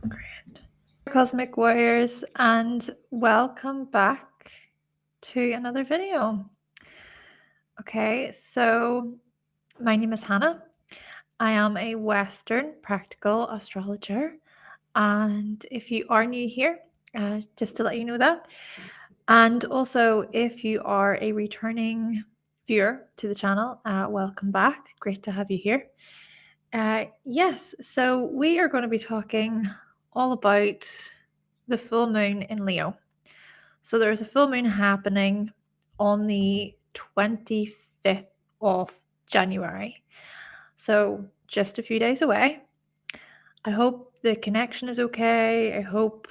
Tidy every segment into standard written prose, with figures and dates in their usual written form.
Great. Cosmic Warriors, and welcome back to another video. Okay, so my name is Hannah. I am a Western Practical Astrologer, and if you are new here, just to let you know that, and also if you are a returning viewer to the channel, welcome back. Great to have you here. Yes, so we are going to be talking all about the full moon in Leo. So there's a full moon happening on the 25th of January. So just a few days away. I hope the connection is okay. I hope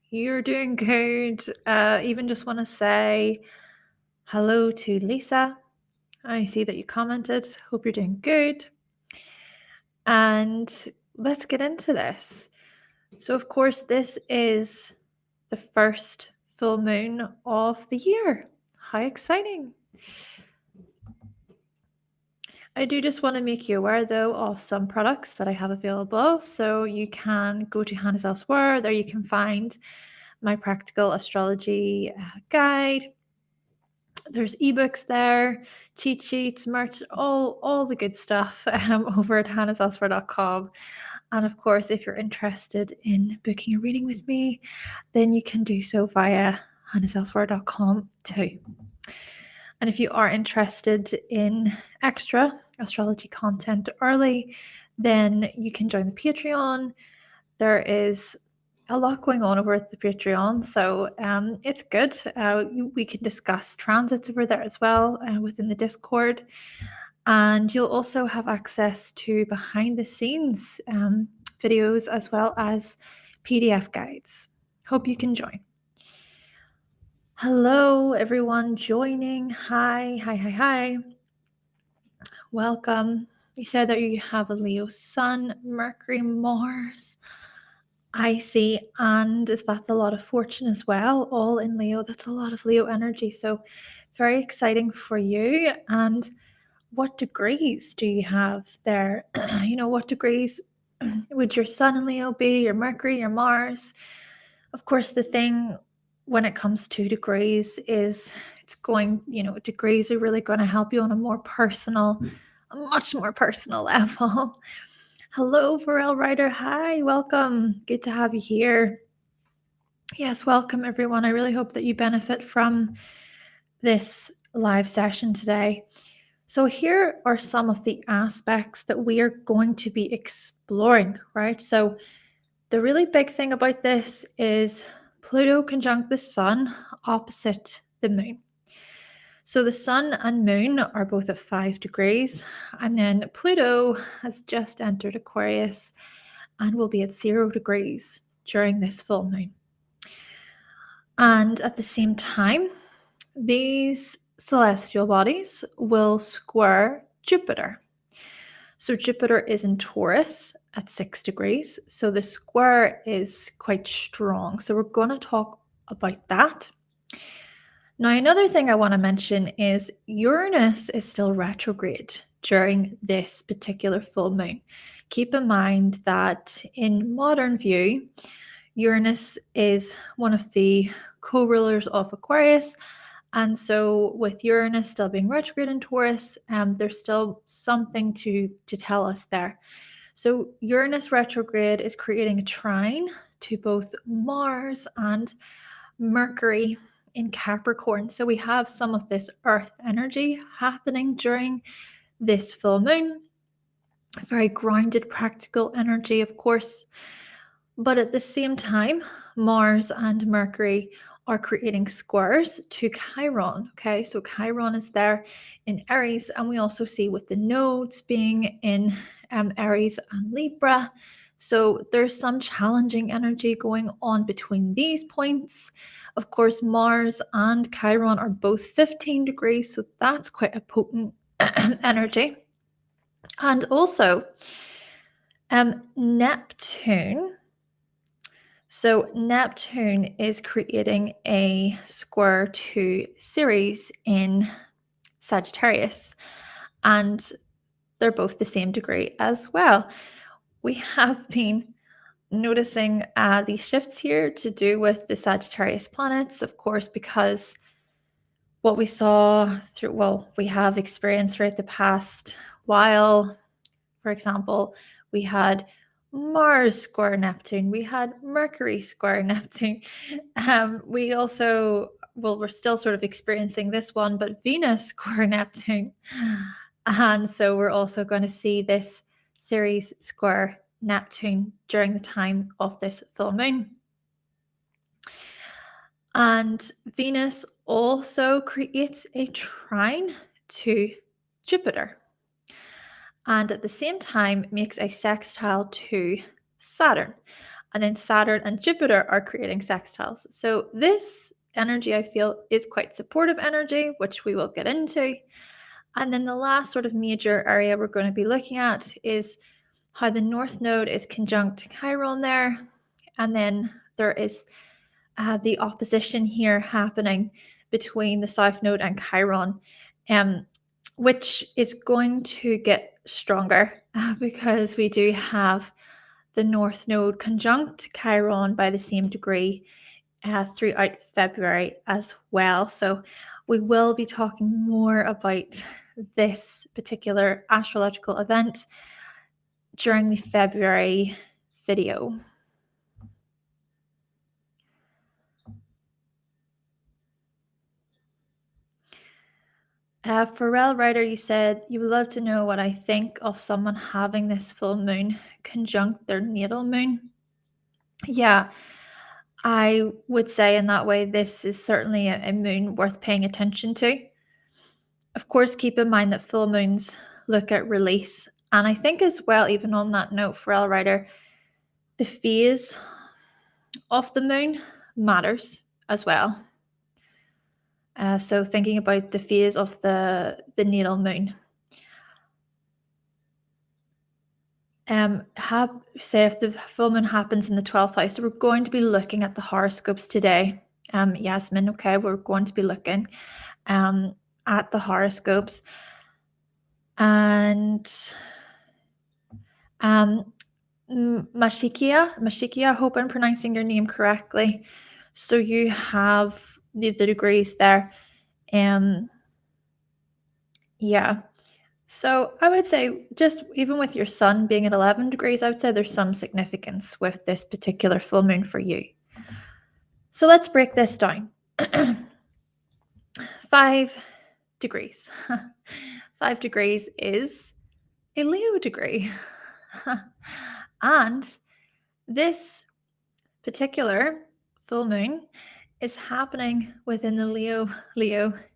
you're doing good. Even just want to say hello to Lisa. I see that you commented. Hope you're doing good. And let's get into this. So, of course, this is the first full moon of the year. How exciting! I do just want to make you aware, though, of some products that I have available. So you can go to Hannah's Elsewhere. There you can find my practical astrology guide. There's eBooks there, cheat sheets, merch, all the good stuff over at hannahselsewhere.com. And of course, if you're interested in booking a reading with me, then you can do so via hannahselsewhere.com too. And if you are interested in extra astrology content early, then you can join the Patreon. There is a lot going on over at the Patreon, so it's good. We can discuss transits over there as well within the Discord. And you'll also have access to behind the scenes videos as well as PDF guides. Hope you can join. Hello, everyone joining. Hi. Welcome. You said that you have a Leo Sun, Mercury, Mars. I see. And is that a lot of fortune as well? All in Leo. That's a lot of Leo energy. So very exciting for you. And what degrees do you have there? What degrees would your Sun in Leo be, your Mercury, your Mars? Of course, the thing when it comes to degrees is degrees are really going to help you on a much more personal level. Hello, Varel Ryder. Hi, welcome. Good to have you here. Yes, welcome everyone. I really hope that you benefit from this live session today. So here are some of the aspects that we are going to be exploring, right? So the really big thing about this is Pluto conjunct the Sun opposite the Moon. So the Sun and Moon are both at 5 degrees, and then Pluto has just entered Aquarius and will be at 0 degrees during this full moon. And at the same time, these celestial bodies will square Jupiter. So Jupiter is in Taurus at 6 degrees. So the square is quite strong. So we're going to talk about that. Now, another thing I want to mention is Uranus is still retrograde during this particular full moon. Keep in mind that in modern view, Uranus is one of the co-rulers of Aquarius. And so with Uranus still being retrograde in Taurus, there's still something to tell us there. So Uranus retrograde is creating a trine to both Mars and Mercury in Capricorn. So we have some of this earth energy happening during this full moon. Very grounded, practical energy, of course. But at the same time, Mars and Mercury are creating squares to Chiron. Okay, so Chiron is there in Aries, and we also see with the nodes being in Aries and Libra. So there's some challenging energy going on between these points. Of course, Mars and Chiron are both 15 degrees, so that's quite a potent energy. And also, Neptune. So Neptune is creating a square to Ceres in Sagittarius, and they're both the same degree as well. We have been noticing these shifts here to do with the Sagittarius planets, of course, because what we saw we have experienced throughout the past while. For example, we had Mars square Neptune, we had Mercury square Neptune. We also, we're still sort of experiencing this one, but Venus square Neptune. And so we're also going to see this Ceres square Neptune during the time of this full moon. And Venus also creates a trine to Jupiter, and at the same time makes a sextile to Saturn. And then Saturn and Jupiter are creating sextiles. So this energy, I feel, is quite supportive energy, which we will get into. And then the last sort of major area we're going to be looking at is how the North Node is conjunct Chiron there. And then there is the opposition here happening between the South Node and Chiron, which is going to get stronger because we do have the North Node conjunct Chiron by the same degree throughout February as well. So we will be talking more about this particular astrological event during the February video. Pharrell Writer, you said you would love to know what I think of someone having this full moon conjunct their natal moon. Yeah, I would say in that way, this is certainly a moon worth paying attention to. Of course, keep in mind that full moons look at release. And I think as well, even on that note, Pharrell Writer, the phase of the moon matters as well. So thinking about the phase of the natal moon. Say if the full moon happens in the 12th house, so we're going to be looking at the horoscopes today. Yasmin, okay, we're going to be looking at the horoscopes. And Mashikia, I hope I'm pronouncing your name correctly. So you have the degrees there. Yeah. So I would say just even with your sun being at 11 degrees, I would say there's some significance with this particular full moon for you. So let's break this down. 5 degrees. 5 degrees is a Leo degree. And this particular full moon is happening within the Leo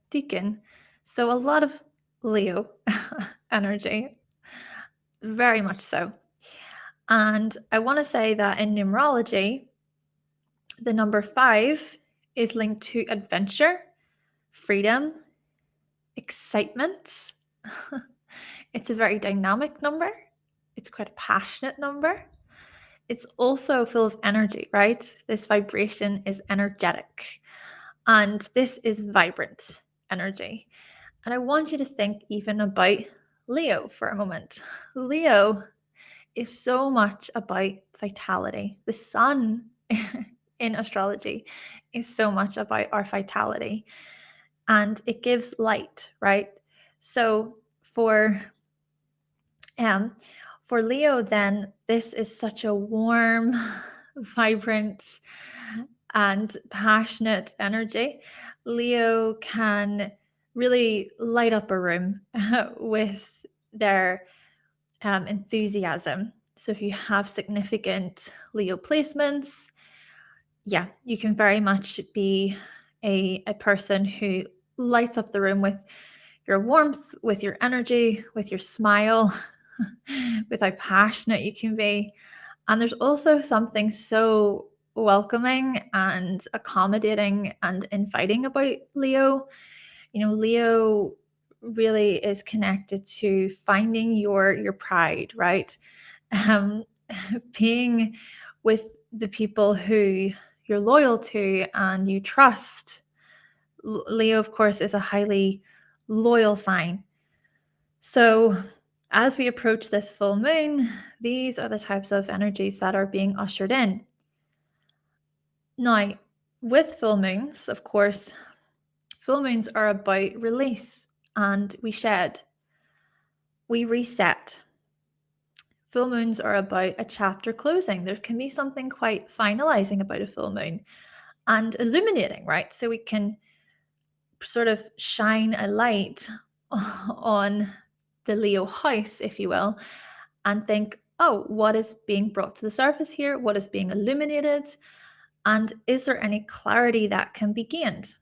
decan. So a lot of Leo energy, very much so. And I want to say that in numerology, the number 5 is linked to adventure, freedom, excitement. It's a very dynamic number. It's quite a passionate number. It's also full of energy, right? This vibration is energetic. And this is vibrant energy. And I want you to think even about Leo for a moment. Leo is so much about vitality. The sun in astrology is so much about our vitality, and it gives light, right? So for Leo, then this is such a warm, vibrant, and passionate energy. Leo can really light up a room with their enthusiasm. So if you have significant Leo placements, yeah, you can very much be a person who lights up the room with your warmth, with your energy, with your smile, with how passionate you can be. And there's also something so welcoming and accommodating and inviting about Leo. You know, Leo really is connected to finding your pride, right? Um, being with the people who you're loyal to and you trust. Leo, of course, is a highly loyal sign. So As we approach this full moon, these are the types of energies that are being ushered in. Now, with full moons, of course, full moons are about release, and we shed, we reset. Full moons are about a chapter closing. There can be something quite finalizing about a full moon and illuminating, right? So we can sort of shine a light on the Leo house, if you will, and think, oh, what is being brought to the surface here? What is being illuminated? And is there any clarity that can be gained?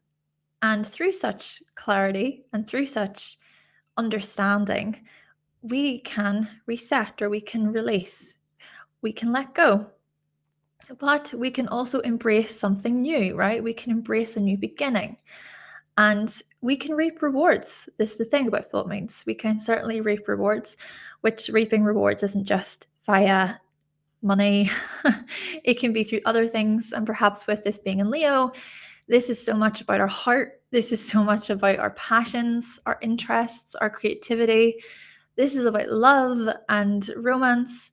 And through such clarity and through such understanding, we can reset, or we can release, we can let go. But we can also embrace something new, right? We can embrace a new beginning. And we can reap rewards. This is the thing about full moons. We can certainly reap rewards, which reaping rewards isn't just via money. It can be through other things. And perhaps with this being in Leo, this is so much about our heart. This is so much about our passions, our interests, our creativity. This is about love and romance.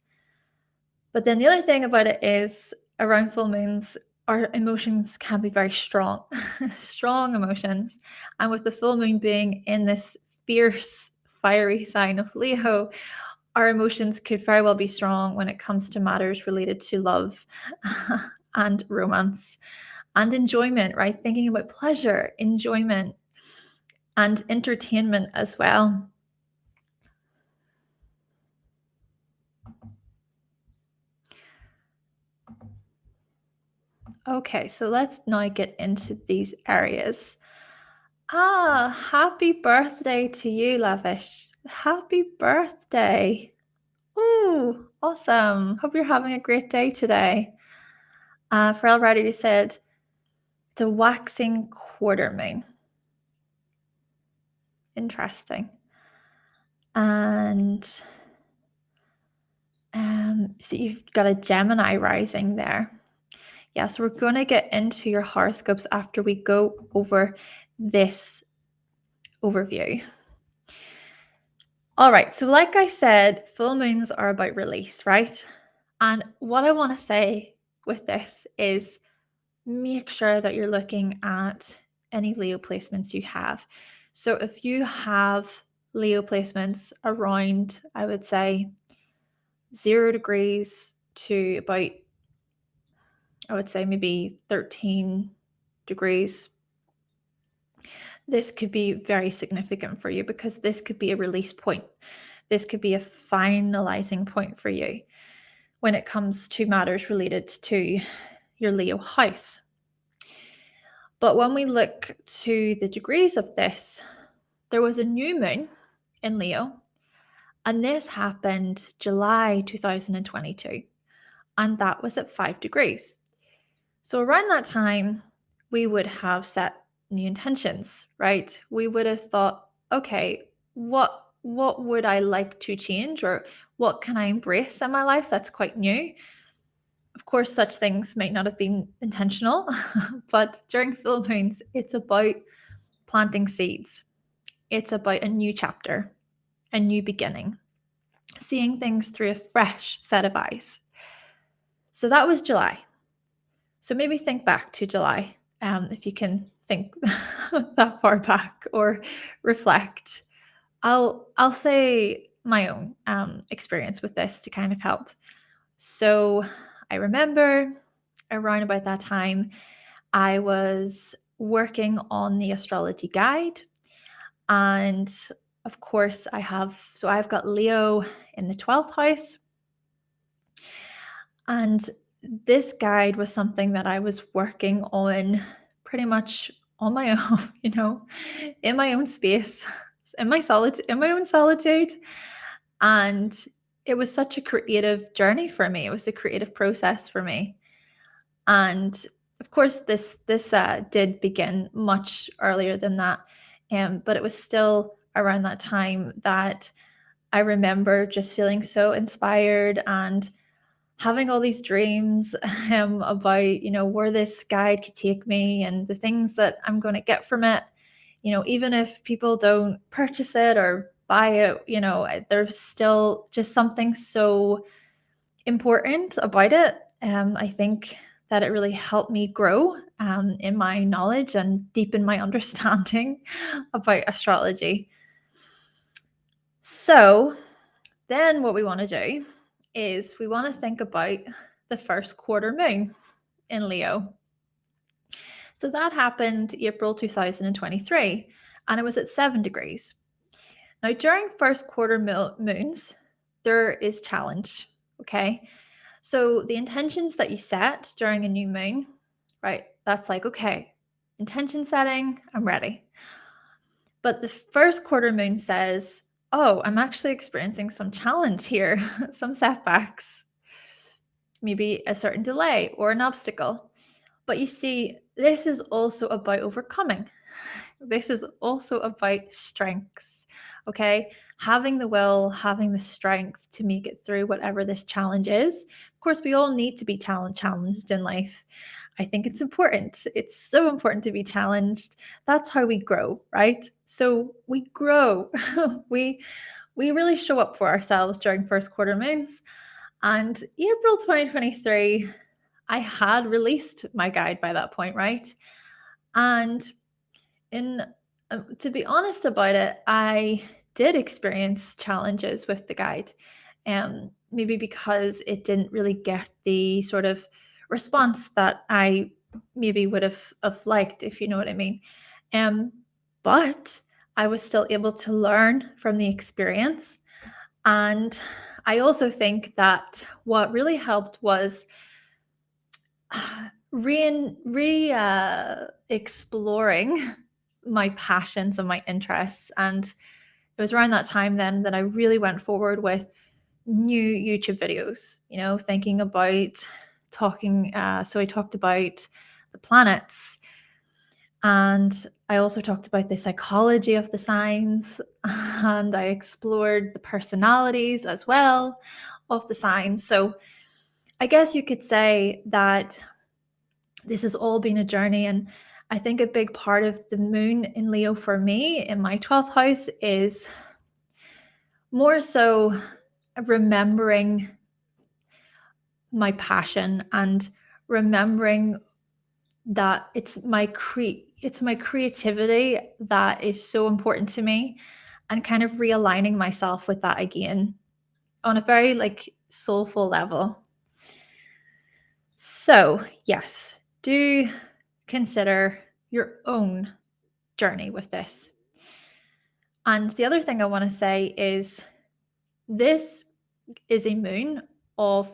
But then the other thing about it is, around full moons, our emotions can be very strong, strong emotions. And with the full moon being in this fierce, fiery sign of Leo, our emotions could very well be strong when it comes to matters related to love and romance and enjoyment, right? Thinking about pleasure, enjoyment, and entertainment as well. Okay, so let's now get into these areas. Happy birthday to you, Lavish. Happy birthday. Ooh, awesome. Hope you're having a great day today. Pharrell Reddy said, it's a waxing quarter moon. Interesting. And so you've got a Gemini rising there. Yeah, so we're going to get into your horoscopes after we go over this overview. All right, so like I said, full moons are about release, right? And what I want to say with this is make sure that you're looking at any Leo placements you have. So if you have Leo placements around, I would say, 0 degrees to about, I would say maybe 13 degrees, this could be very significant for you, because this could be a release point. This could be a finalizing point for you when it comes to matters related to your Leo house. But when we look to the degrees of this, there was a new moon in Leo, and this happened July 2022, and that was at 5 degrees. So around that time, we would have set new intentions, right? We would have thought, okay, what would I like to change, or what can I embrace in my life that's quite new? Of course, such things might not have been intentional, but during full moons, it's about planting seeds. It's about a new chapter, a new beginning, seeing things through a fresh set of eyes. So that was July. So maybe think back to July, if you can think that far back, or reflect. I'll say my own experience with this to kind of help. So I remember around about that time, I was working on the astrology guide, and of course I've got Leo in the 12th house, and this guide was something that I was working on pretty much on my own, in my own space, in my own solitude. And it was such a creative journey for me. It was a creative process for me. And of course, this did begin much earlier than that. But it was still around that time that I remember just feeling so inspired and having all these dreams about, where this guide could take me and the things that I'm going to get from it. Even if people don't purchase it or buy it. There's still just something so important about it. I think that it really helped me grow in my knowledge and deepen my understanding about astrology. So then what we want to do is we want to think about the first quarter moon in Leo. So that happened April 2023, and it was at 7 degrees. Now, during first quarter moons, there is challenge, okay? So the intentions that you set during a new moon, right? That's like, okay, intention setting, I'm ready. But the first quarter moon says, oh, I'm actually experiencing some challenge here, some setbacks, maybe a certain delay or an obstacle. But you see, this is also about overcoming. This is also about strength. Okay, having the will, having the strength to make it through whatever this challenge is. Of course, we all need to be challenged in life. I think it's important. It's so important to be challenged. That's how we grow, right? So we grow. we really show up for ourselves during first quarter moons. And April 2023, I had released my guide by that point, right? And to be honest about it, I did experience challenges with the guide. Maybe because it didn't really get the sort of response that I maybe would have liked, if you know what I mean. But I was still able to learn from the experience. And I also think that what really helped was exploring my passions and my interests. And it was around that time then that I really went forward with new YouTube videos, thinking about talking. So I talked about the planets, and I also talked about the psychology of the signs, and I explored the personalities as well of the signs. So I guess you could say that this has all been a journey. And I think a big part of the moon in Leo for me in my 12th house is more so remembering my passion and remembering that it's my creativity that is so important to me, and kind of realigning myself with that again on a very soulful level. So yes, do consider your own journey with this. And the other thing I want to say is this is a moon of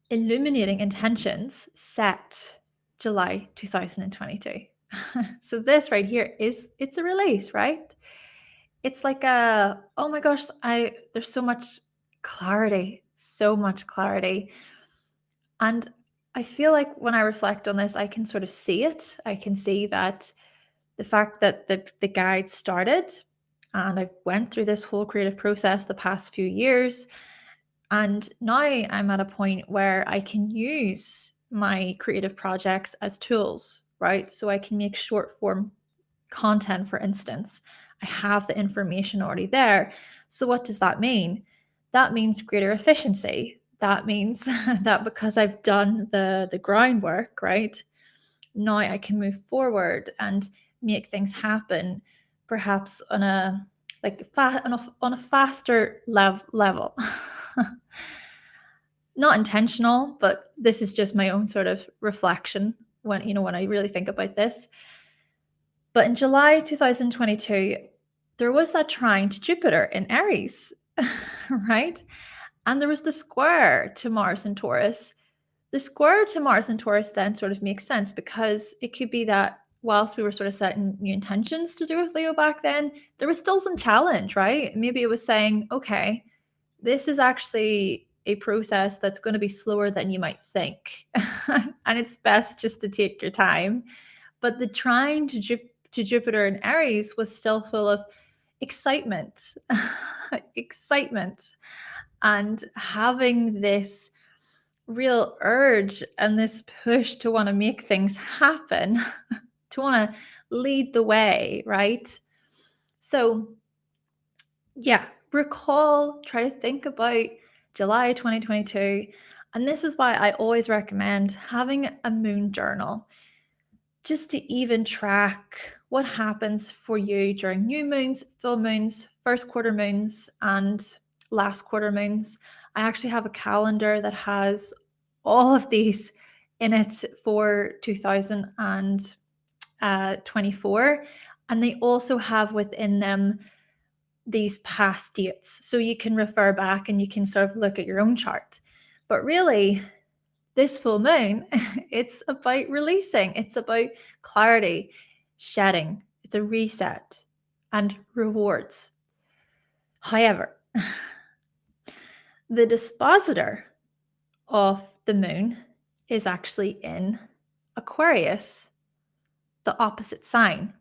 illuminating intentions set July 2022. So this right here it's a release, right? It's like oh my gosh, there's so much clarity, And I feel like when I reflect on this, I can sort of see it. I can see that the fact that the guide started, and I went through this whole creative process the past few years, and now I'm at a point where I can use my creative projects as tools, right? So I can make short form content, for instance. I have the information already there. So what does that mean? That means greater efficiency. That means that because I've done the groundwork, right? Now I can move forward and make things happen, perhaps on a on a faster level. Not intentional, but this is just my own sort of reflection when I really think about this. But in July 2022, there was that trine to Jupiter in Aries, right? And there was the square to Mars in Taurus. The square to Mars and Taurus then sort of makes sense, because it could be that whilst we were sort of setting new intentions to do with Leo back then, there was still some challenge, right? Maybe it was saying, okay, this is actually a process that's going to be slower than you might think. And it's best just to take your time. But the trine to Jupiter in Aries was still full of excitement, excitement, and having this real urge and this push to want to make things happen, to want to lead the way, right? So try to think about July 2022. And this is why I always recommend having a moon journal, just to even track what happens for you during new moons, full moons, first quarter moons, and last quarter moons. I actually have a calendar that has all of these in it for 2024. And they also have within them these past dates. So you can refer back and you can sort of look at your own chart. But really, this full moon, it's about releasing, it's about clarity, shedding, it's a reset and rewards. However, the dispositor of the moon is actually in Aquarius, the opposite sign.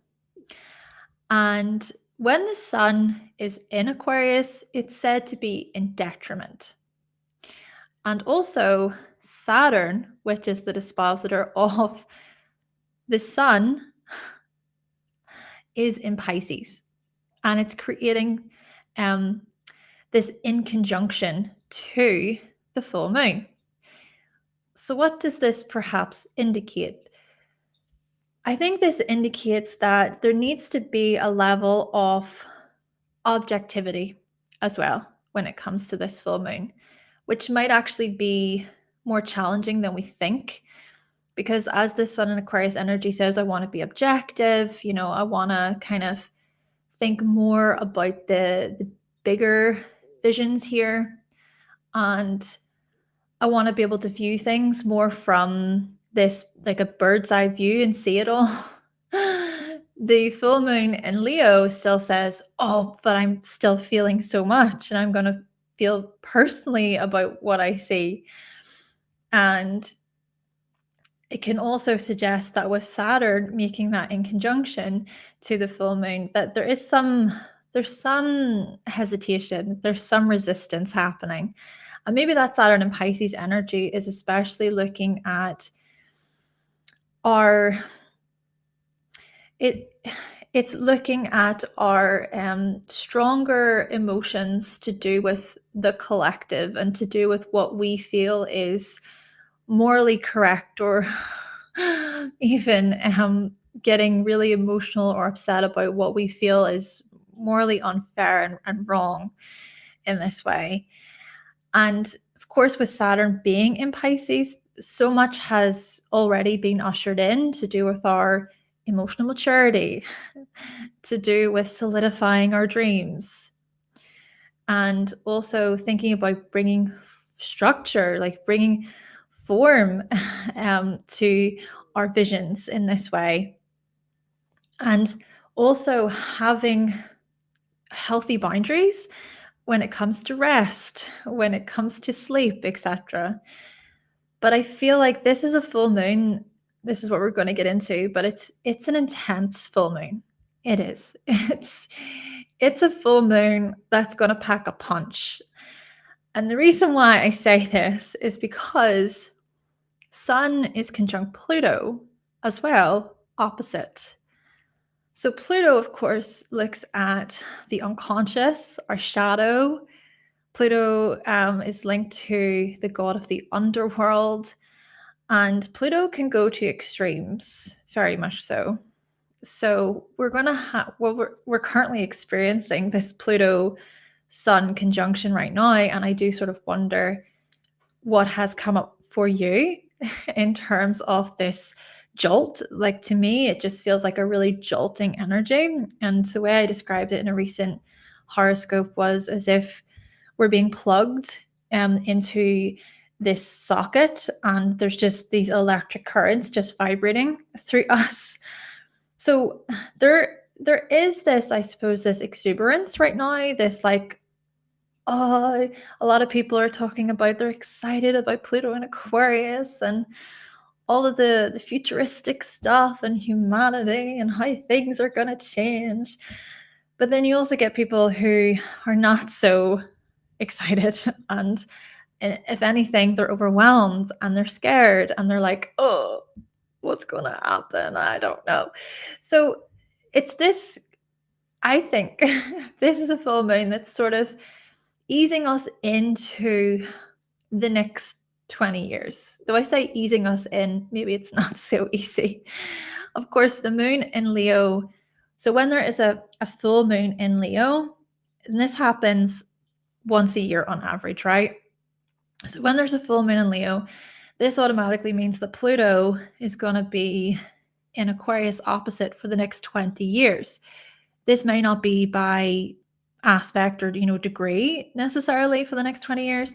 And when the sun is in Aquarius, it's said to be in detriment. And also, Saturn, which is the dispositor of the sun, is in Pisces. And it's creating this in conjunction to the full moon. So, what does this perhaps indicate? I think this indicates that there needs to be a level of objectivity as well when it comes to this full moon, which might actually be more challenging than we think. Because as the sun in Aquarius energy says, I want to be objective, I want to kind of think more about the bigger visions here. And I want to be able to view things more from this, like a bird's eye view, and see it all. The full moon in Leo still says, oh, but I'm still feeling so much, and I'm going to feel personally about what I see. And it can also suggest that with Saturn making that in conjunction to the full moon, that there's some hesitation, there's some resistance happening. And maybe that Saturn and Pisces energy is especially looking at it's looking at our stronger emotions to do with the collective and to do with what we feel is morally correct, or even getting really emotional or upset about what we feel is morally unfair and wrong in this way. And of course, with Saturn being in Pisces, so much has already been ushered in to do with our emotional maturity, to do with solidifying our dreams, and also thinking about bringing structure, like bringing form to our visions in this way. And also having healthy boundaries when it comes to rest, when it comes to sleep, etc. But I feel like this is a full moon. This is what we're going to get into, but it's an intense full moon. It is. It's a full moon that's going to pack a punch. And the reason why I say this is because Sun is conjunct Pluto as well, opposite. So Pluto, of course, looks at the unconscious, our shadow. Pluto is linked to the god of the underworld, and Pluto can go to extremes, very much so. So we're going to have, well, we're currently experiencing this Pluto Sun conjunction right now, and I do sort of wonder what has come up for you in terms of this jolt. Like, to me, it just feels like a really jolting energy. And the way I described it in a recent horoscope was as if we're being plugged into this socket, and there's just these electric currents just vibrating through us. So there is this, I suppose, this exuberance right now, this like, a lot of people are talking about, they're excited about Pluto in Aquarius and all of the futuristic stuff and humanity and how things are going to change. But then you also get people who are not so excited, and if anything, they're overwhelmed and they're scared and they're like, oh, what's going to happen? I don't know. So it's this I think this is a full moon that's sort of easing us into the next 20 years. Though I say easing us in, maybe it's not so easy. Of course, the moon in Leo. So when there is a full moon in Leo, and this happens once a year on average, right? So when there's a full moon in Leo, this automatically means that Pluto is going to be in Aquarius opposite for the next 20 years. This may not be by aspect or, degree necessarily for the next 20 years,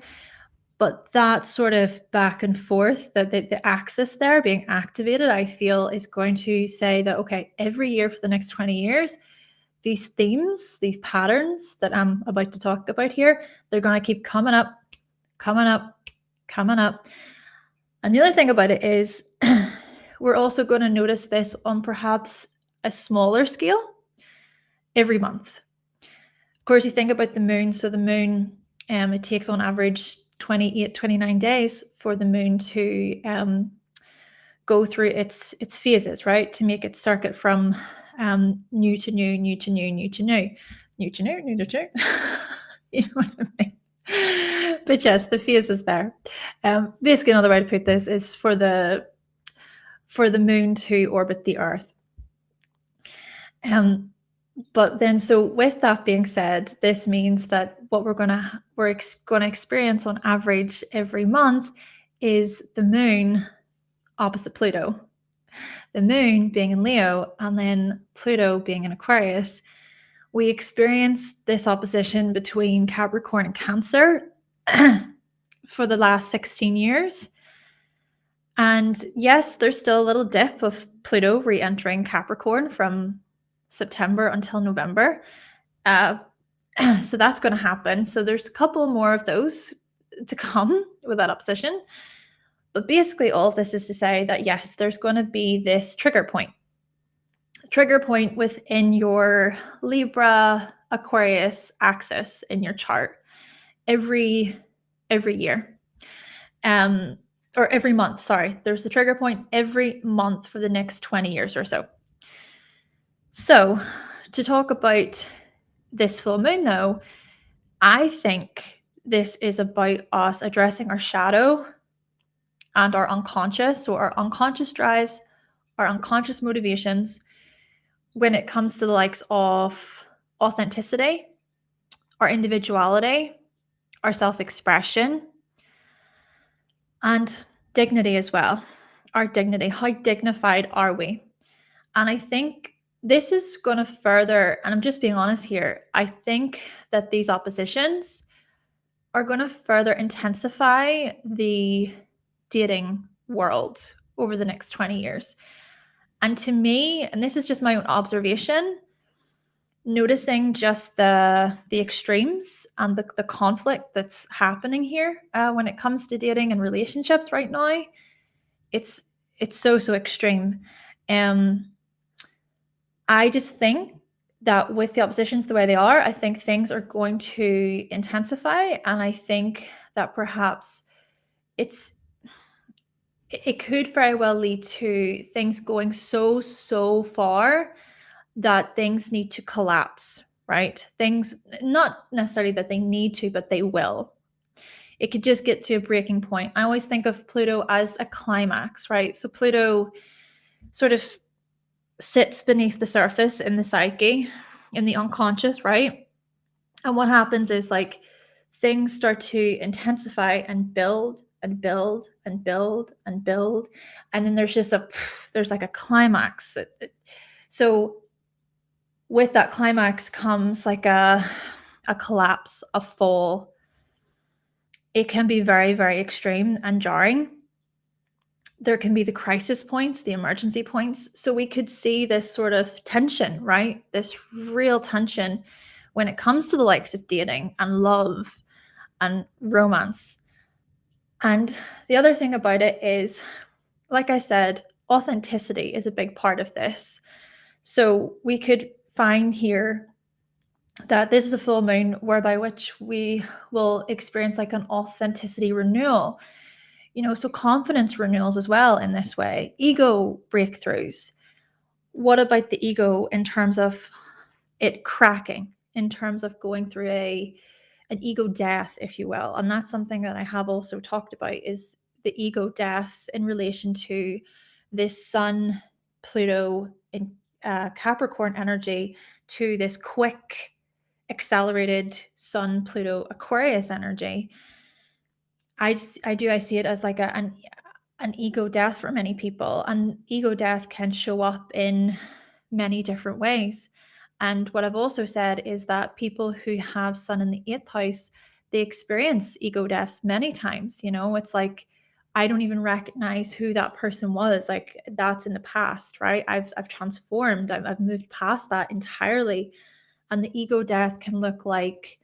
but that sort of back and forth, the axis there being activated, I feel is going to say that, okay, every year for the next 20 years, these themes, these patterns that I'm about to talk about here, they're going to keep coming up, coming up, coming up. And the other thing about it is we're also going to notice this on perhaps a smaller scale every month. Of course, you think about the moon. So the moon, it takes on average 28, 29 days for the moon to go through its phases, right? To make its circuit from new to new, new to new, new to new, new to new, new to new. You know what I mean? But yes, the phases there. Basically, another way to put this is for the moon to orbit the Earth. But then, so with that being said, this means that what we're going to experience on average every month is the moon opposite Pluto. The moon being in Leo and then Pluto being in Aquarius. We experience this opposition between Capricorn and Cancer for the last 16 years. And yes, there's still a little dip of Pluto re-entering Capricorn from September until November. So that's going to happen. So there's a couple more of those to come with that opposition. But basically all of this is to say that yes, there's going to be this trigger point within your Libra Aquarius axis in your chart every year. Or every month, sorry. There's the trigger point every month for the next 20 years or so. So to talk about this full moon though, I think this is about us addressing our shadow and our unconscious. So our unconscious drives, our unconscious motivations when it comes to the likes of authenticity, our individuality, our self-expression, and dignity as well. Our dignity, how dignified are we? And I think this is going to further, and I'm just being honest here, I think that these oppositions are going to further intensify the dating world over the next 20 years. And to me, and this is just my own observation, noticing just the extremes and the conflict that's happening here when it comes to dating and relationships right now, it's so extreme. I just think that with the oppositions the way they are, I think things are going to intensify, and I think that perhaps it could very well lead to things going so far that things need to collapse, right? Things, not necessarily that they need to, but they will. It could just get to a breaking point. I always think of Pluto as a climax, right? So Pluto sort of sits beneath the surface in the psyche, in the unconscious, right? And what happens is like things start to intensify and build and build and build and build. And then there's just there's like a climax. So with that climax comes like a collapse, a fall. It can be very, very extreme and jarring. There can be the crisis points, the emergency points. So we could see this sort of tension, right? This real tension when it comes to the likes of dating and love and romance. And the other thing about it is, like I said, authenticity is a big part of this. So we could find here that this is a full moon whereby which we will experience like an authenticity renewal. So confidence renewals as well in this way, ego breakthroughs. What about the ego in terms of it cracking in terms of going through an ego death, if you will. And that's something that I have also talked about, is the ego death in relation to this Sun Pluto in Capricorn energy to this quick accelerated Sun Pluto Aquarius energy. I see it as like an ego death for many people, and ego death can show up in many different ways. And what I've also said is that people who have Sun in the 8th house, they experience ego deaths many times. It's like, I don't even recognize who that person was. Like, that's in the past, right? I've transformed. I've moved past that entirely. And the ego death can look like,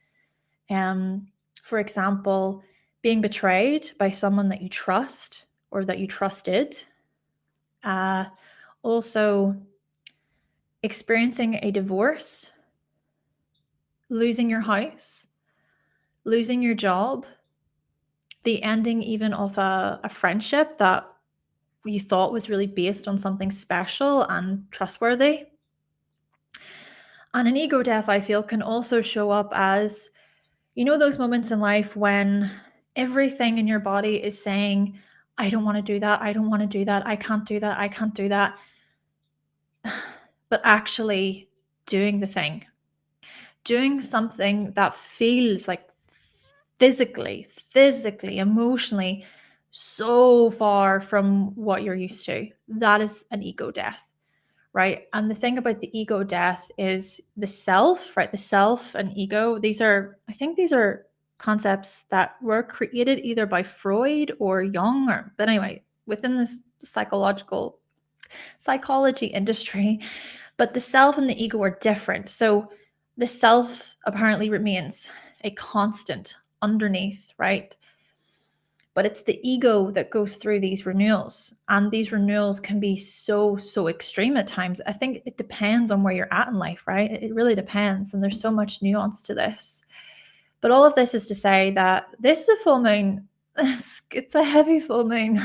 for example, being betrayed by someone that you trust or that you trusted. Also, experiencing a divorce, losing your house, losing your job, the ending even of a friendship that you thought was really based on something special and trustworthy. And an ego death, I feel, can also show up as, those moments in life when everything in your body is saying, I don't want to do that. I don't want to do that. I can't do that. I can't do that. But actually doing the thing, doing something that feels like physically, emotionally so far from what you're used to. That is an ego death, right? And the thing about the ego death is the self, right? The self and ego, I think these are concepts that were created either by Freud or Jung, but anyway, within this psychology industry. But the self and the ego are different. So the self apparently remains a constant underneath, right? But it's the ego that goes through these renewals. And these renewals can be so extreme at times. I think it depends on where you're at in life, right? It really depends. And there's so much nuance to this. But all of this is to say that this is a full moon. It's a heavy full moon.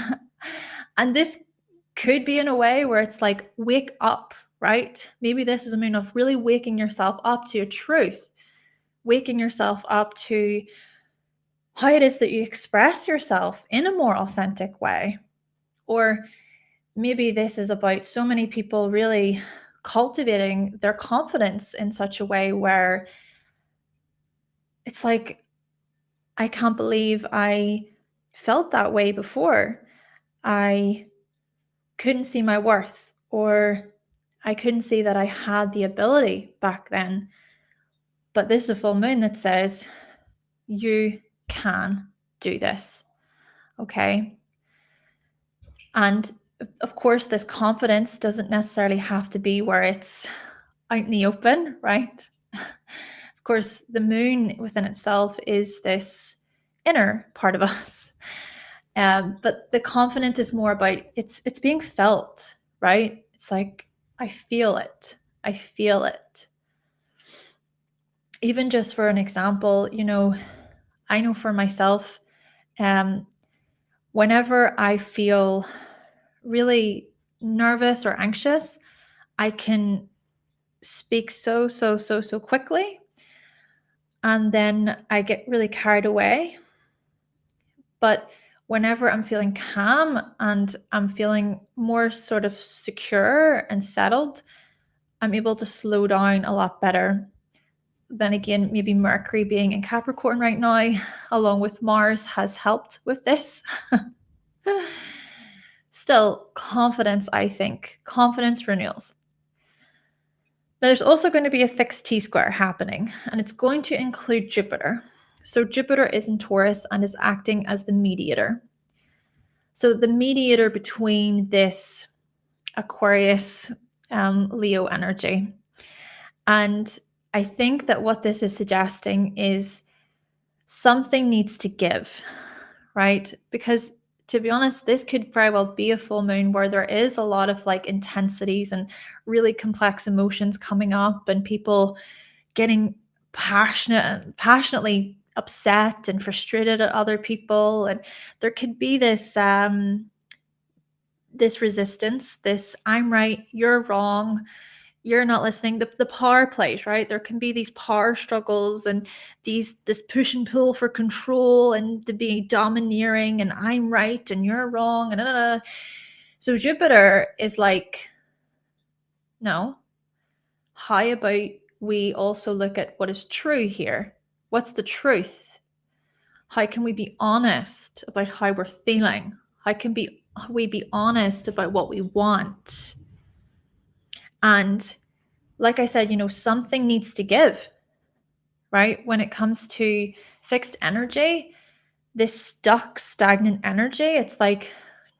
And this could be in a way where it's like, wake up, right? Maybe this is a moon of really waking yourself up to your truth, waking yourself up to how it is that you express yourself in a more authentic way. Or maybe this is about so many people really cultivating their confidence in such a way where it's like, I can't believe I felt that way before. I couldn't see my worth, or I couldn't see that I had the ability back then. But this is a full moon that says, you can do this. Okay. And of course, this confidence doesn't necessarily have to be where it's out in the open, right? Of course, the moon within itself is this inner part of us. But the confidence is more about it's being felt, right? It's like, I feel it. I feel it. Even just for an example, I know for myself, whenever I feel really nervous or anxious, I can speak so quickly. And then I get really carried away. But whenever I'm feeling calm and I'm feeling more sort of secure and settled, I'm able to slow down a lot better. Then again, maybe Mercury being in Capricorn right now, along with Mars, has helped with this. Still, confidence, I think. Confidence renewals. Now, there's also going to be a fixed T-square happening, and it's going to include Jupiter. So Jupiter is in Taurus and is acting as the mediator. So the mediator between this Aquarius Leo energy. And I think that what this is suggesting is something needs to give, right? Because to be honest, this could very well be a full moon where there is a lot of like intensities and really complex emotions coming up, and people getting passionately upset and frustrated at other people. And there could be this this resistance, this I'm right, you're wrong, you're not listening. The power plays, right? There can be these power struggles and this push and pull for control and to be domineering and I'm right and you're wrong and So Jupiter is like, no, how about we also look at what is true here? What's the truth? How can we be honest about how we're feeling? How can we be honest about what we want? And like I said, something needs to give, right? When it comes to fixed energy, this stuck, stagnant energy, it's like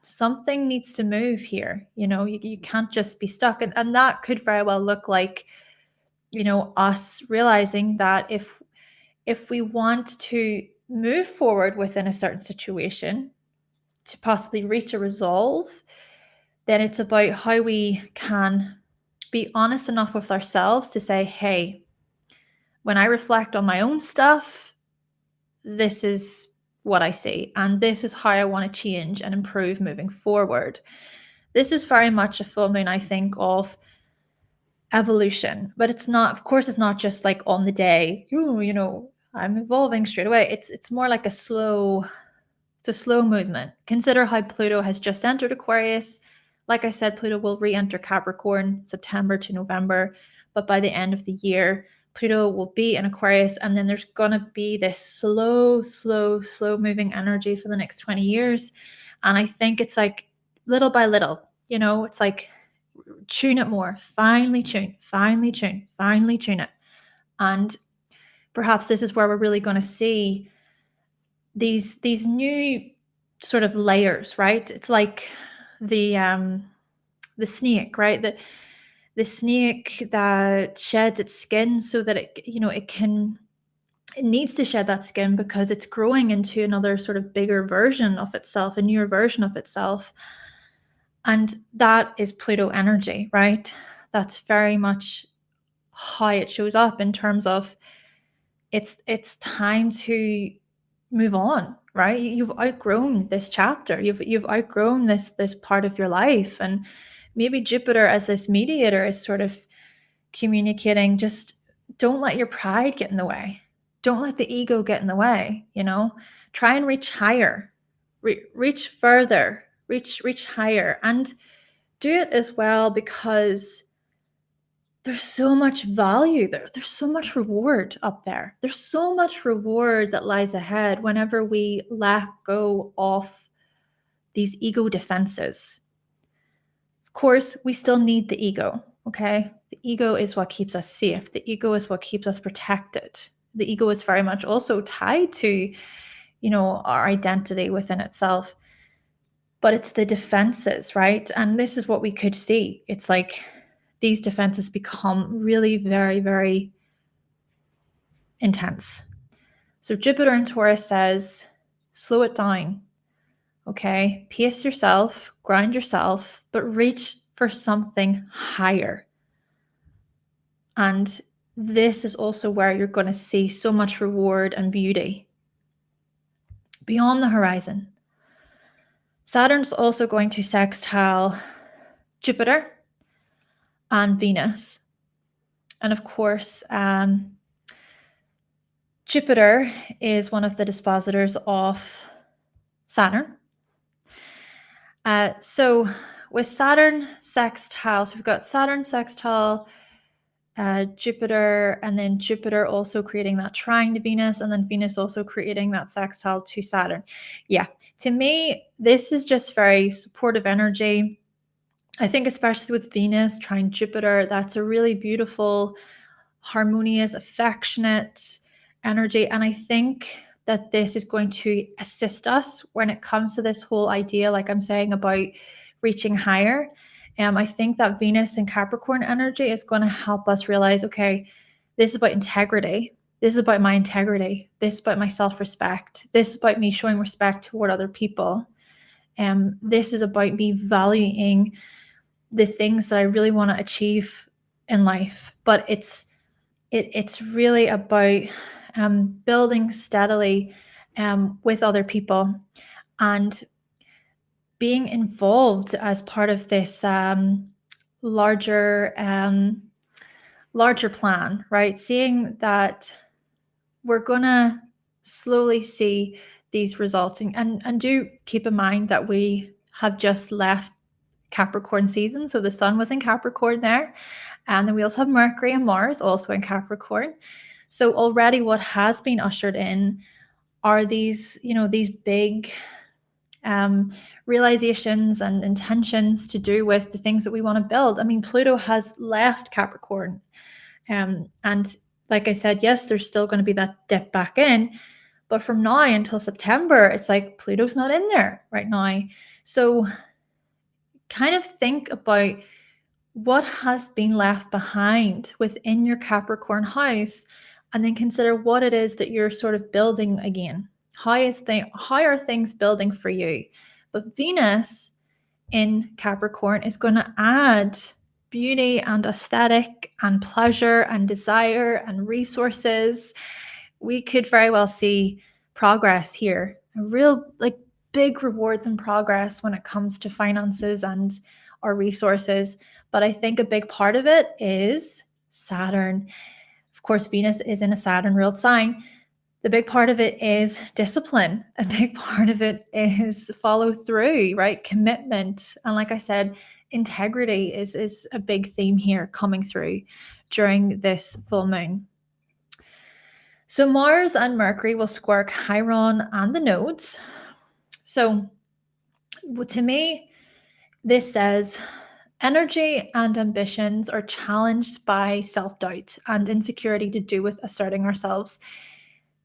something needs to move here. You can't just be stuck. And that could very well look like, us realizing that if we want to move forward within a certain situation to possibly reach a resolve, then it's about how we can be honest enough with ourselves to say, hey, when I reflect on my own stuff, this is what I see, and this is how I want to change and improve moving forward. This is very much a full moon, I think, of evolution, but it's not, of course, it's not just like on the day, I'm evolving straight away. It's more like it's a slow movement. Consider how Pluto has just entered Aquarius. Like I said, Pluto will re-enter Capricorn September to November, but by the end of the year, Pluto will be in Aquarius, and then there's gonna be this slow moving energy for the next 20 years. And I think it's like little by little, it's like tune it more, finely tune it. And perhaps this is where we're really going to see these new sort of layers, right? It's like the snake, right? The snake that sheds its skin so that it needs to shed that skin because it's growing into another sort of bigger version of itself, a newer version of itself. And that is Pluto energy, right? That's very much how it shows up in terms of it's time to move on, right? You've outgrown this chapter. You've outgrown this part of your life. And maybe Jupiter as this mediator is sort of communicating, just don't let your pride get in the way. Don't let the ego get in the way, Try and reach higher. Reach further. Reach higher. And do it as well because there's so much value there. There's so much reward up there. There's so much reward that lies ahead whenever we let go of these ego defenses. Of course, we still need the ego, okay? The ego is what keeps us safe. The ego is what keeps us protected. The ego is very much also tied to, our identity within itself. But it's the defenses, right? And this is what we could see. It's like these defenses become really very, very intense. So Jupiter in Taurus says, slow it down, okay? Pace yourself, ground yourself, but reach for something higher. And this is also where you're going to see so much reward and beauty beyond the horizon. Saturn's also going to sextile Jupiter and Venus. And of course, Jupiter is one of the dispositors of Saturn. So with Saturn sextile, so we've got Saturn sextile Jupiter, and then Jupiter also creating that trine to Venus, and then Venus also creating that sextile to Saturn. Yeah, to me, this is just very supportive energy. I think especially with Venus trine Jupiter, that's a really beautiful, harmonious, affectionate energy. And I think that this is going to assist us when it comes to this whole idea, like I'm saying, about reaching higher. I think that Venus and Capricorn energy is going to help us realize, okay, this is about integrity. This is about my integrity. This is about my self-respect. This is about me showing respect toward other people. This is about me valuing the things that I really want to achieve in life. But it's really about building steadily with other people and being involved as part of this larger larger plan, right? Seeing that we're going to slowly see these results. And do keep in mind that we have just left Capricorn season. So the sun was in Capricorn there. And then we also have Mercury and Mars also in Capricorn. So already what has been ushered in are these, these big realizations and intentions to do with the things that we want to build. I mean, Pluto has left Capricorn. And like I said, yes, there's still going to be that dip back in. But from now until September, it's like Pluto's not in there right now. So kind of think about what has been left behind within your Capricorn house, and then consider what it is that you're sort of building again. How are things building for you? But Venus in Capricorn is going to add beauty and aesthetic and pleasure and desire and resources. We could very well see progress here, a real big rewards and progress when it comes to finances and our resources. But I think a big part of it is Saturn. Of course, Venus is in a Saturn ruled sign. The big part of it is discipline. A big part of it is follow through, right? Commitment. And like I said, integrity is a big theme here coming through during this full moon. So Mars and Mercury will square Chiron and the nodes. So to me, this says energy and ambitions are challenged by self-doubt and insecurity to do with asserting ourselves.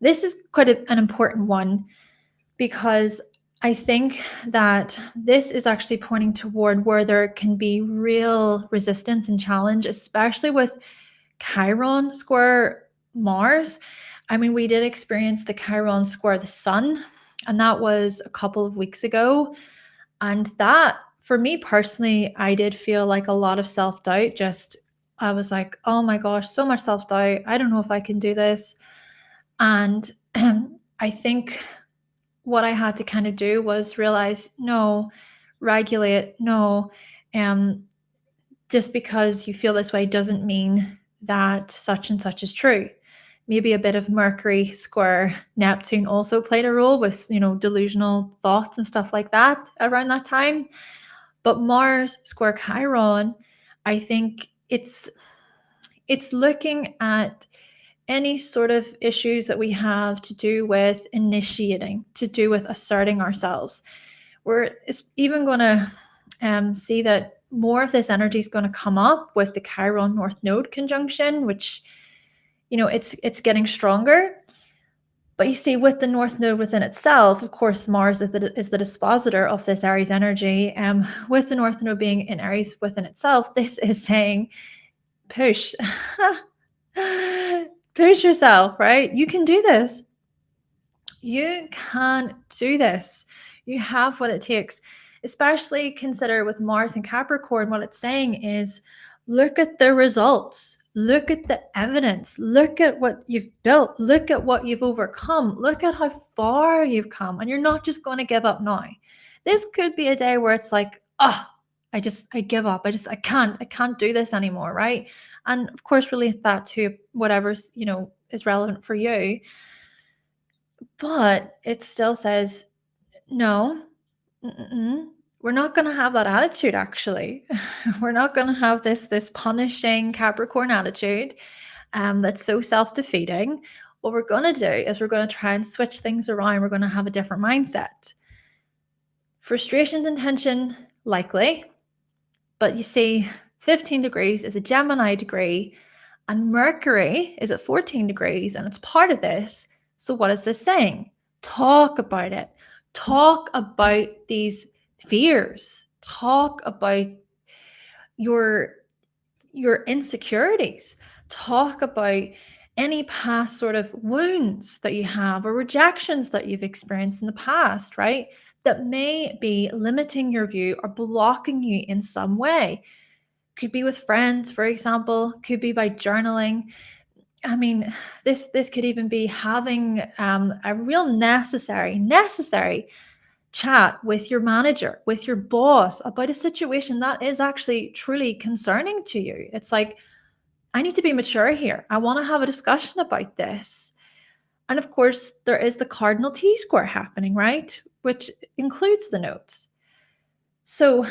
This is quite an important one, because I think that this is actually pointing toward where there can be real resistance and challenge, especially with Chiron square Mars. I mean, we did experience the Chiron square the sun, and that was a couple of weeks ago. And that, for me personally, I did feel like a lot of self-doubt. I was like, oh my gosh, so much self-doubt. I don't know if I can do this. And I think what I had to kind of do was realize, no, regulate, no. Just because you feel this way doesn't mean that such and such is true. Maybe a bit of Mercury square Neptune also played a role with, delusional thoughts and stuff like that around that time. But Mars square Chiron, I think it's looking at any sort of issues that we have to do with initiating, to do with asserting ourselves. We're even going to see that more of this energy is going to come up with the Chiron North Node conjunction, which, it's getting stronger. But you see, with the North Node within itself, of course, Mars is the dispositor of this Aries energy. With the North Node being in Aries within itself, this is saying, push. Push yourself, right? You can do this. You can do this. You have what it takes. Especially consider with Mars and Capricorn, what it's saying is, look at the results. Look at the evidence. Look at what you've built. Look at what you've overcome. Look at how far you've come. And you're not just going to give up now. This could be a day where it's like, I give up. I can't do this anymore, right? And of course, relate that to whatever's, is relevant for you. But it still says, no, we're not going to have that attitude, actually. We're not going to have this punishing Capricorn attitude that's so self-defeating. What we're going to do is we're going to try and switch things around. We're going to have a different mindset. Frustration and tension, likely. But you see, 15 degrees is a Gemini degree, and Mercury is at 14 degrees, and it's part of this. So what is this saying? Talk about it. Talk about these fears. Talk about your insecurities. Talk about any past sort of wounds that you have or rejections that you've experienced in the past, right? That may be limiting your view or blocking you in some way. Could be with friends, for example, could be by journaling. I mean, this could even be having a real necessary chat with your manager, with your boss about a situation that is actually truly concerning to you. It's like, I need to be mature here. I want to have a discussion about this. And of course, there is the cardinal T-square happening, right? Which includes the nodes. So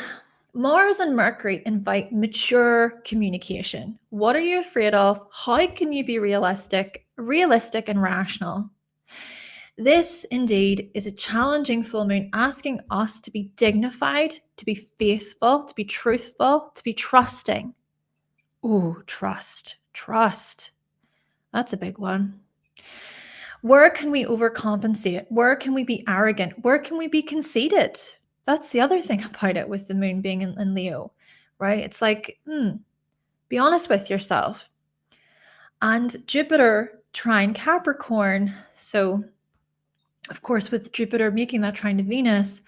Mars and Mercury invite mature communication. What are you afraid of? How can you be realistic and rational? This indeed is a challenging full moon, asking us to be dignified, to be faithful, to be truthful, to be trusting. Ooh, trust. That's a big one. Where can we overcompensate? Where can we be arrogant? Where can we be conceited? That's the other thing about it with the moon being in Leo, right? It's like, be honest with yourself. And Jupiter trine Capricorn. So, of course, with Jupiter making that trine to Venus,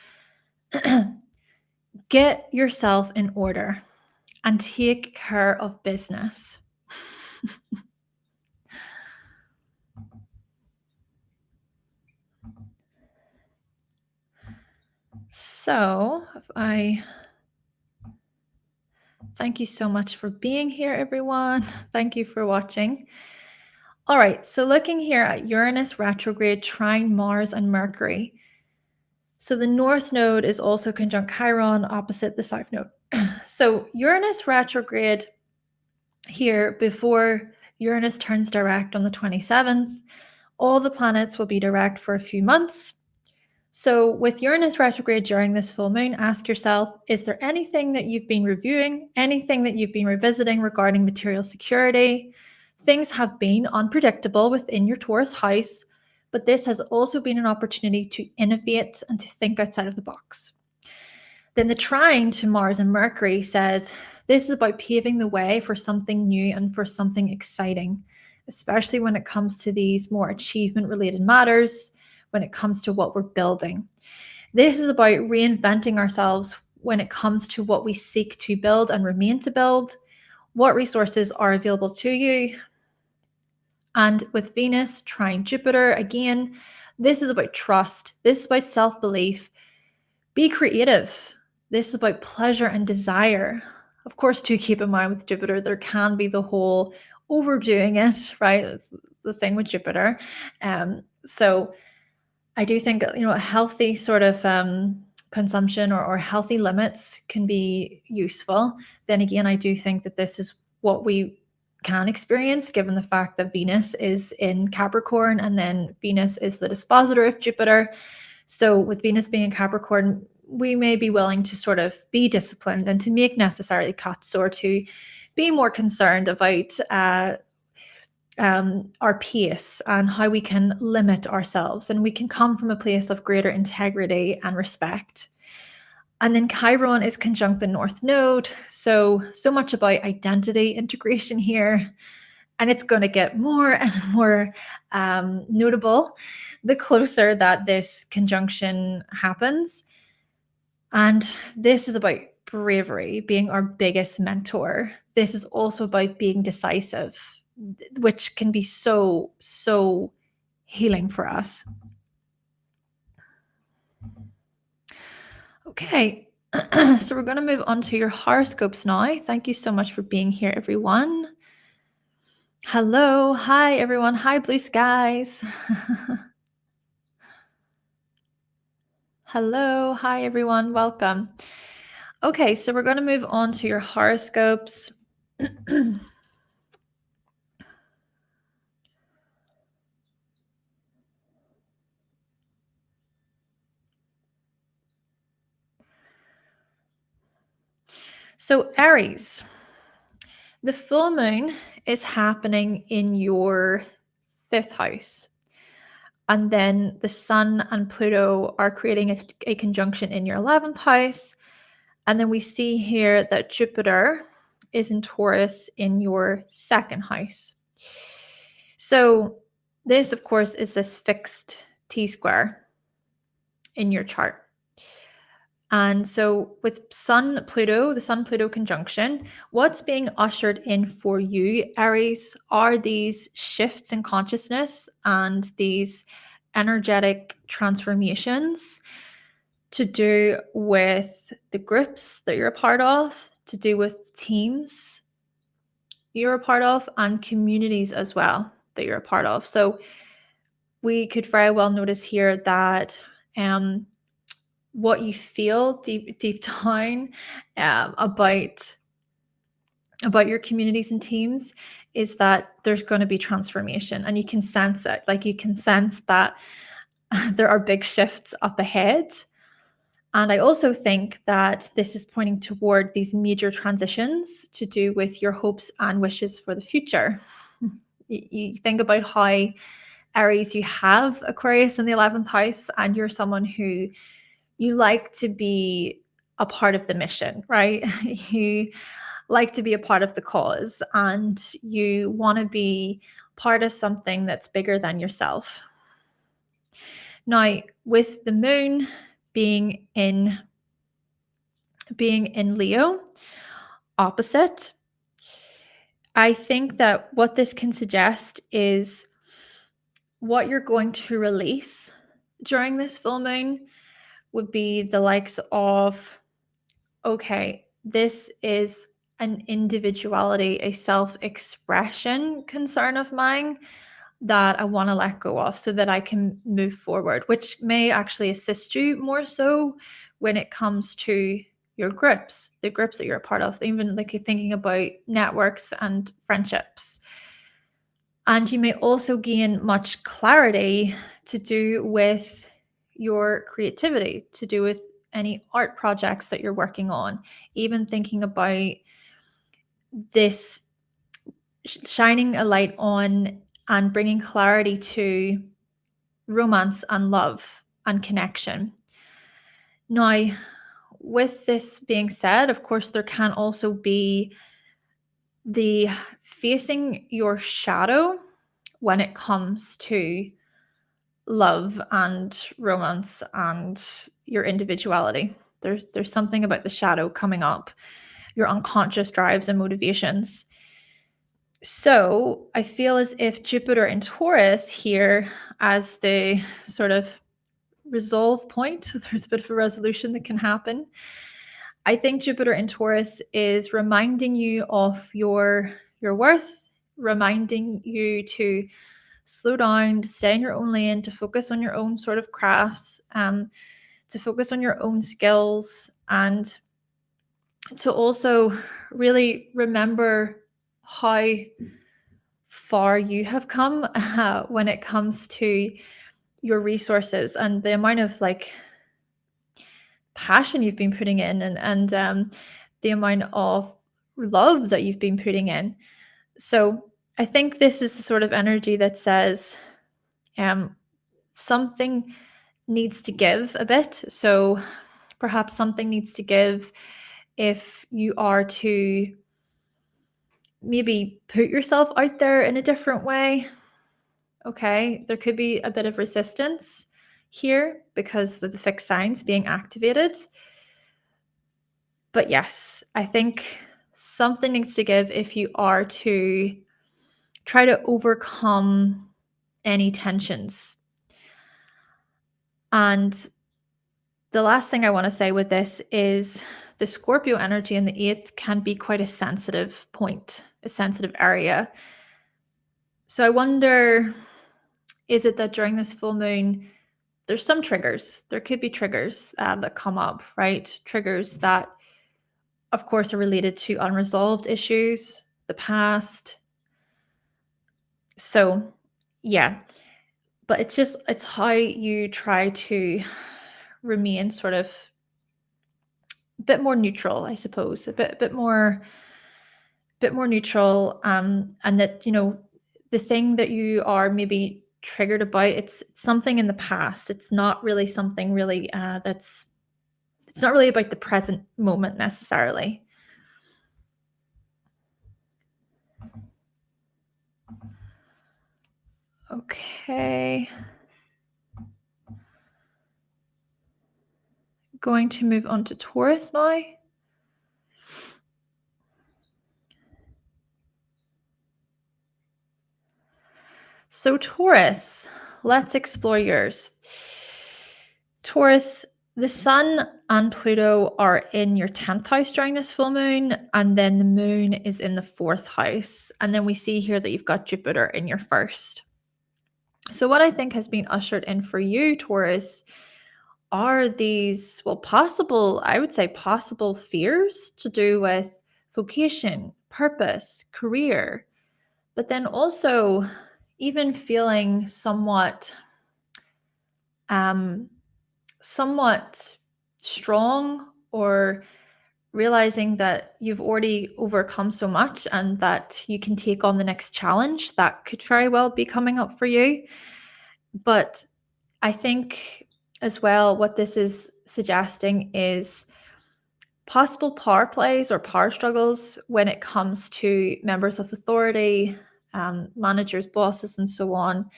get yourself in order and take care of business. So, thank you so much for being here, everyone. Thank you for watching. All right, so looking here at Uranus retrograde trine Mars and Mercury. So the North Node is also conjunct Chiron opposite the South Node. So Uranus retrograde here before Uranus turns direct on the 27th. All the planets will be direct for a few months. So with Uranus retrograde during this full moon, ask yourself, is there anything that you've been reviewing, anything that you've been revisiting regarding material security? Things have been unpredictable within your Taurus house, but this has also been an opportunity to innovate and to think outside of the box. Then the trine to Mars and Mercury says, this is about paving the way for something new and for something exciting, especially when it comes to these more achievement-related matters, when it comes to what we're building. This is about reinventing ourselves when it comes to what we seek to build and remain to build, what resources are available to you. And with Venus trine Jupiter, again, this is about trust. This is about self-belief. Be creative. This is about pleasure and desire. Of course, do keep in mind with Jupiter, there can be the whole overdoing it, right? That's the thing with Jupiter. So I do think, a healthy sort of consumption or healthy limits can be useful. Then again, I do think that this is what we can experience given the fact that Venus is in Capricorn and then Venus is the dispositor of Jupiter. So with Venus being in Capricorn, we may be willing to sort of be disciplined and to make necessary cuts or to be more concerned about our pace and how we can limit ourselves, and we can come from a place of greater integrity and respect. And then Chiron is conjunct the North Node, so much about identity integration here, and it's going to get more and more notable the closer that this conjunction happens. And this is about bravery, being our biggest mentor. This is also about being decisive, which can be so healing for us. Okay, so we're going to move on to your horoscopes now. Thank you so much for being here, everyone. Hello, hi, everyone. Hi, blue skies. Hello, hi, everyone. Welcome. Okay, so we're going to move on to your horoscopes. So Aries, the full moon is happening in your 5th house. And then the Sun and Pluto are creating a conjunction in your 11th house. And then we see here that Jupiter is in Taurus in your 2nd house. So this, of course, is this fixed T-square in your chart. And so with Sun-Pluto, the Sun-Pluto conjunction, what's being ushered in for you, Aries, are these shifts in consciousness and these energetic transformations to do with the groups that you're a part of, to do with teams, you're a part of and communities as well that you're a part of. So we could very well notice here that what you feel deep down about your communities and teams is that there's going to be transformation, and you can sense it. Like, you can sense that there are big shifts up ahead. And I also think that this is pointing toward these major transitions to do with your hopes and wishes for the future. You think about how Aries, you have Aquarius in the 11th house, and you're someone who you like to be a part of the mission, right? You like to be a part of the cause, and you want to be part of something that's bigger than yourself. Now, with the moon being in Leo, opposite, I think that what this can suggest is what you're going to release during this full moon would be the likes of, okay, this is an individuality, a self-expression concern of mine that I want to let go of so that I can move forward, which may actually assist you more so when it comes to your groups, the groups that you're a part of, even like you're thinking about networks and friendships. And you may also gain much clarity to do with your creativity, to do with any art projects that you're working on, even thinking about this shining a light on and bringing clarity to romance and love and connection. Now, with this being said, of course, there can also be the facing your shadow when it comes to love and romance and your individuality. There's something about the shadow coming up, your unconscious drives and motivations. So I feel as if Jupiter in Taurus here as the sort of resolve point, there's a bit of a resolution that can happen. I think Jupiter in Taurus is reminding you of your worth, reminding you to slow down, to stay in your own lane, to focus on your own sort of crafts, to focus on your own skills, and to also really remember how far you have come when it comes to your resources and the amount of like passion you've been putting in, and the amount of love that you've been putting in. So I think this is the sort of energy that says something needs to give a bit. So perhaps something needs to give if you are to maybe put yourself out there in a different way. Okay, there could be a bit of resistance here because of the fixed signs being activated. But yes, I think something needs to give if you are to try to overcome any tensions. And the last thing I want to say with this is the Scorpio energy in the 8th can be quite a sensitive point, a sensitive area. So I wonder, is it that during this full moon, there's some triggers? There could be triggers that come up, right? Triggers that, of course, are related to unresolved issues, the past. So, yeah. But it's how you try to remain sort of a bit more neutral, I suppose, a bit more neutral, and that, you know, the thing that you are maybe triggered about, it's something in the past. It's not really something really it's not really about the present moment necessarily. Okay. Going to move on to Taurus now. So Taurus, let's explore yours. Taurus, The Sun and Pluto are in your 10th house during this full moon, and then the moon is in the 4th house. And then we see here that you've got Jupiter in your first. So, what I think has been ushered in for you, Taurus, are these, well, possible, I would say, possible fears to do with vocation, purpose, career, but then also even feeling somewhat strong, or realizing that you've already overcome so much and that you can take on the next challenge that could very well be coming up for you. But I think as well, what this is suggesting is possible power plays or power struggles when it comes to members of authority, managers, bosses, and so on.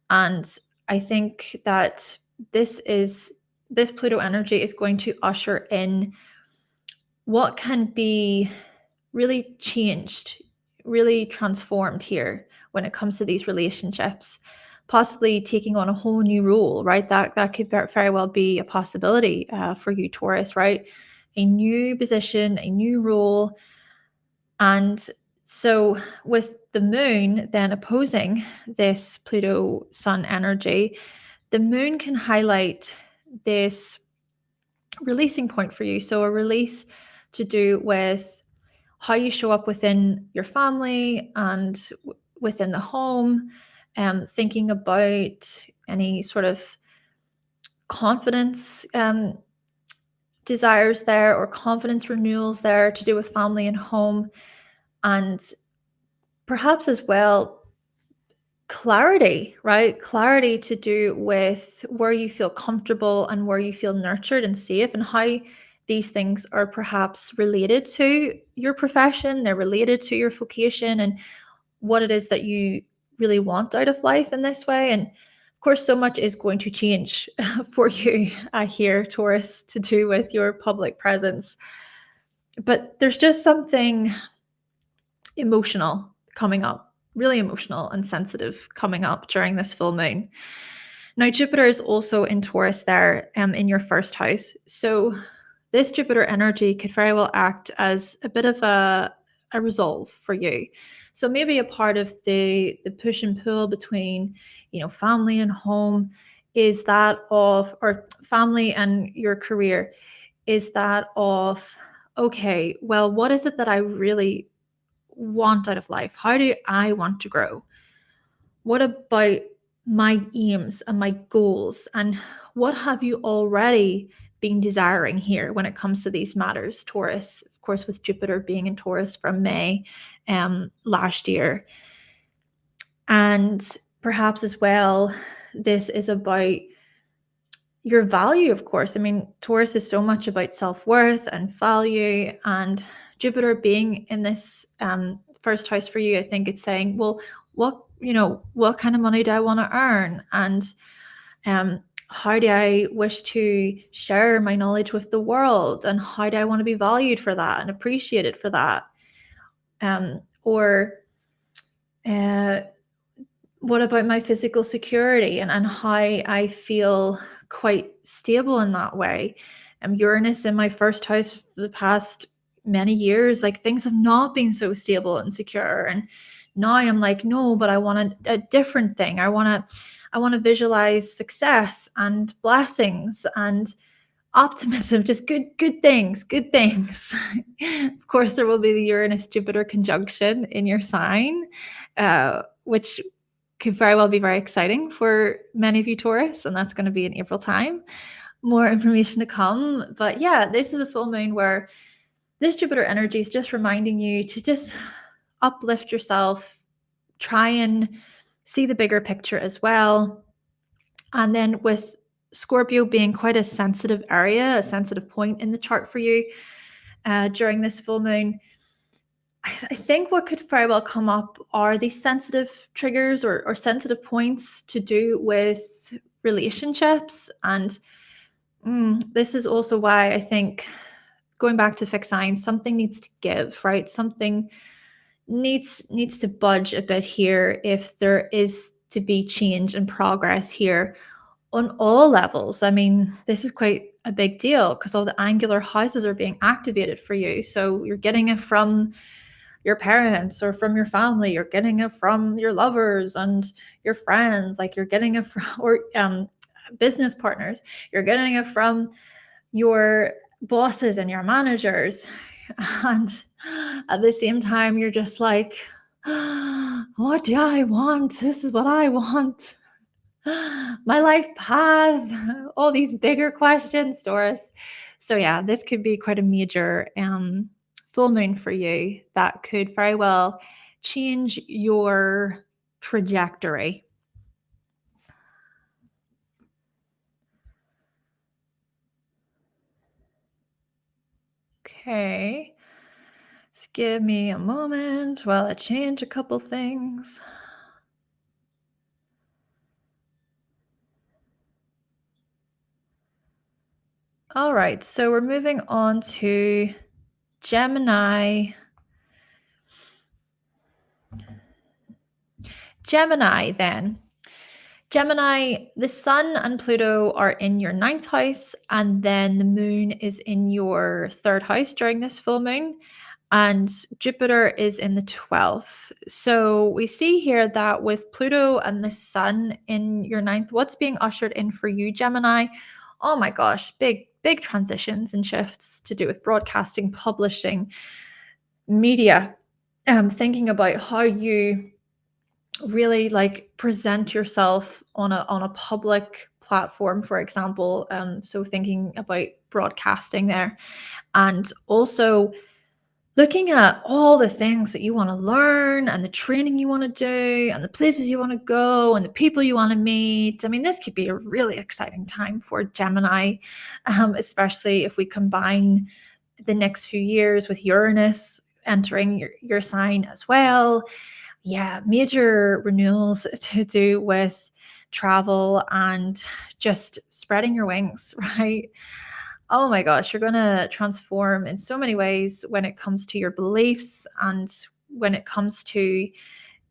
And I think that this Pluto energy is going to usher in what can be really changed, really transformed here when it comes to these relationships, possibly taking on a whole new role, right? That could very well be a possibility for you, Taurus, right? A new position, a new role. And so with the moon then opposing this Pluto Sun energy, the moon can highlight this releasing point for you. So a release to do with how you show up within your family and within the home, thinking about any sort of confidence desires there, or confidence renewals there to do with family and home, and perhaps as well clarity, right? Clarity to do with where you feel comfortable and where you feel nurtured and safe, and how these things are perhaps related to your profession, they're related to your vocation, and what it is that you really want out of life in this way. And of course, so much is going to change for you here, Taurus, to do with your public presence. But there's just something emotional coming up, really emotional and sensitive coming up during this full moon. Now, Jupiter is also in Taurus there in your first house. So this Jupiter energy could very well act as a bit of a resolve for you. So maybe a part of the push and pull between, family and home is that of, or family and your career is that of, okay, well, what is it that I really want out of life? How do I want to grow? What about my aims and my goals? And what have you already been desiring here when it comes to these matters, Taurus? Of course, with Jupiter being in Taurus from May last year. And perhaps as well, this is about your value, of course. I mean, Taurus is so much about self-worth and value, and Jupiter being in this first house for you, I think it's saying, well, what kind of money do I want to earn? And how do I wish to share my knowledge with the world? And how do I want to be valued for that and appreciated for that? Or what about my physical security and how I feel quite stable in that way? Uranus in my first house for the past many years, like things have not been so stable and secure. And now I'm like, no, but I want a different thing. I want to visualize success and blessings and optimism, just good things. Of course, there will be the Uranus Jupiter conjunction in your sign, which could very well be very exciting for many of you Taurus, and that's going to be in April time. More information to come. But yeah, this is a full moon where this Jupiter energy is just reminding you to just uplift yourself, try and see the bigger picture as well. And then with Scorpio being quite a sensitive area, a sensitive point in the chart for you during this full moon, I think what could very well come up are these sensitive triggers or sensitive points to do with relationships. And this is also why I think, going back to fixed signs, something needs to give, right? Something needs to budge a bit here if there is to be change and progress here on all levels. I mean, this is quite a big deal because all the angular houses are being activated for you. So you're getting it from your parents or from your family, you're getting it from your lovers and your friends, like you're getting it from, or business partners, you're getting it from your bosses and your managers. And at the same time, you're just like, what do I want? This is what I want. My life path, all these bigger questions, Doris. So yeah, this could be quite a major full moon for you that could very well change your trajectory. Okay. Just give me a moment while I change a couple things. All right, so we're moving on to Gemini. Gemini, then. Gemini, the sun and Pluto are in your ninth house, and then the moon is in your third house during this full moon, and Jupiter is in the 12th. So we see here that with Pluto and the sun in your ninth, what's being ushered in for you, Gemini? Oh my gosh, big transitions and shifts to do with broadcasting, publishing, media. Thinking about how you really like present yourself on a public platform, for example. So thinking about broadcasting there, and also looking at all the things that you want to learn and the training you want to do and the places you want to go and the people you want to meet. I mean, this could be a really exciting time for Gemini, especially if we combine the next few years with Uranus entering your sign as well. Yeah, major renewals to do with travel and just spreading your wings, right? Oh my gosh, you're going to transform in so many ways when it comes to your beliefs and when it comes to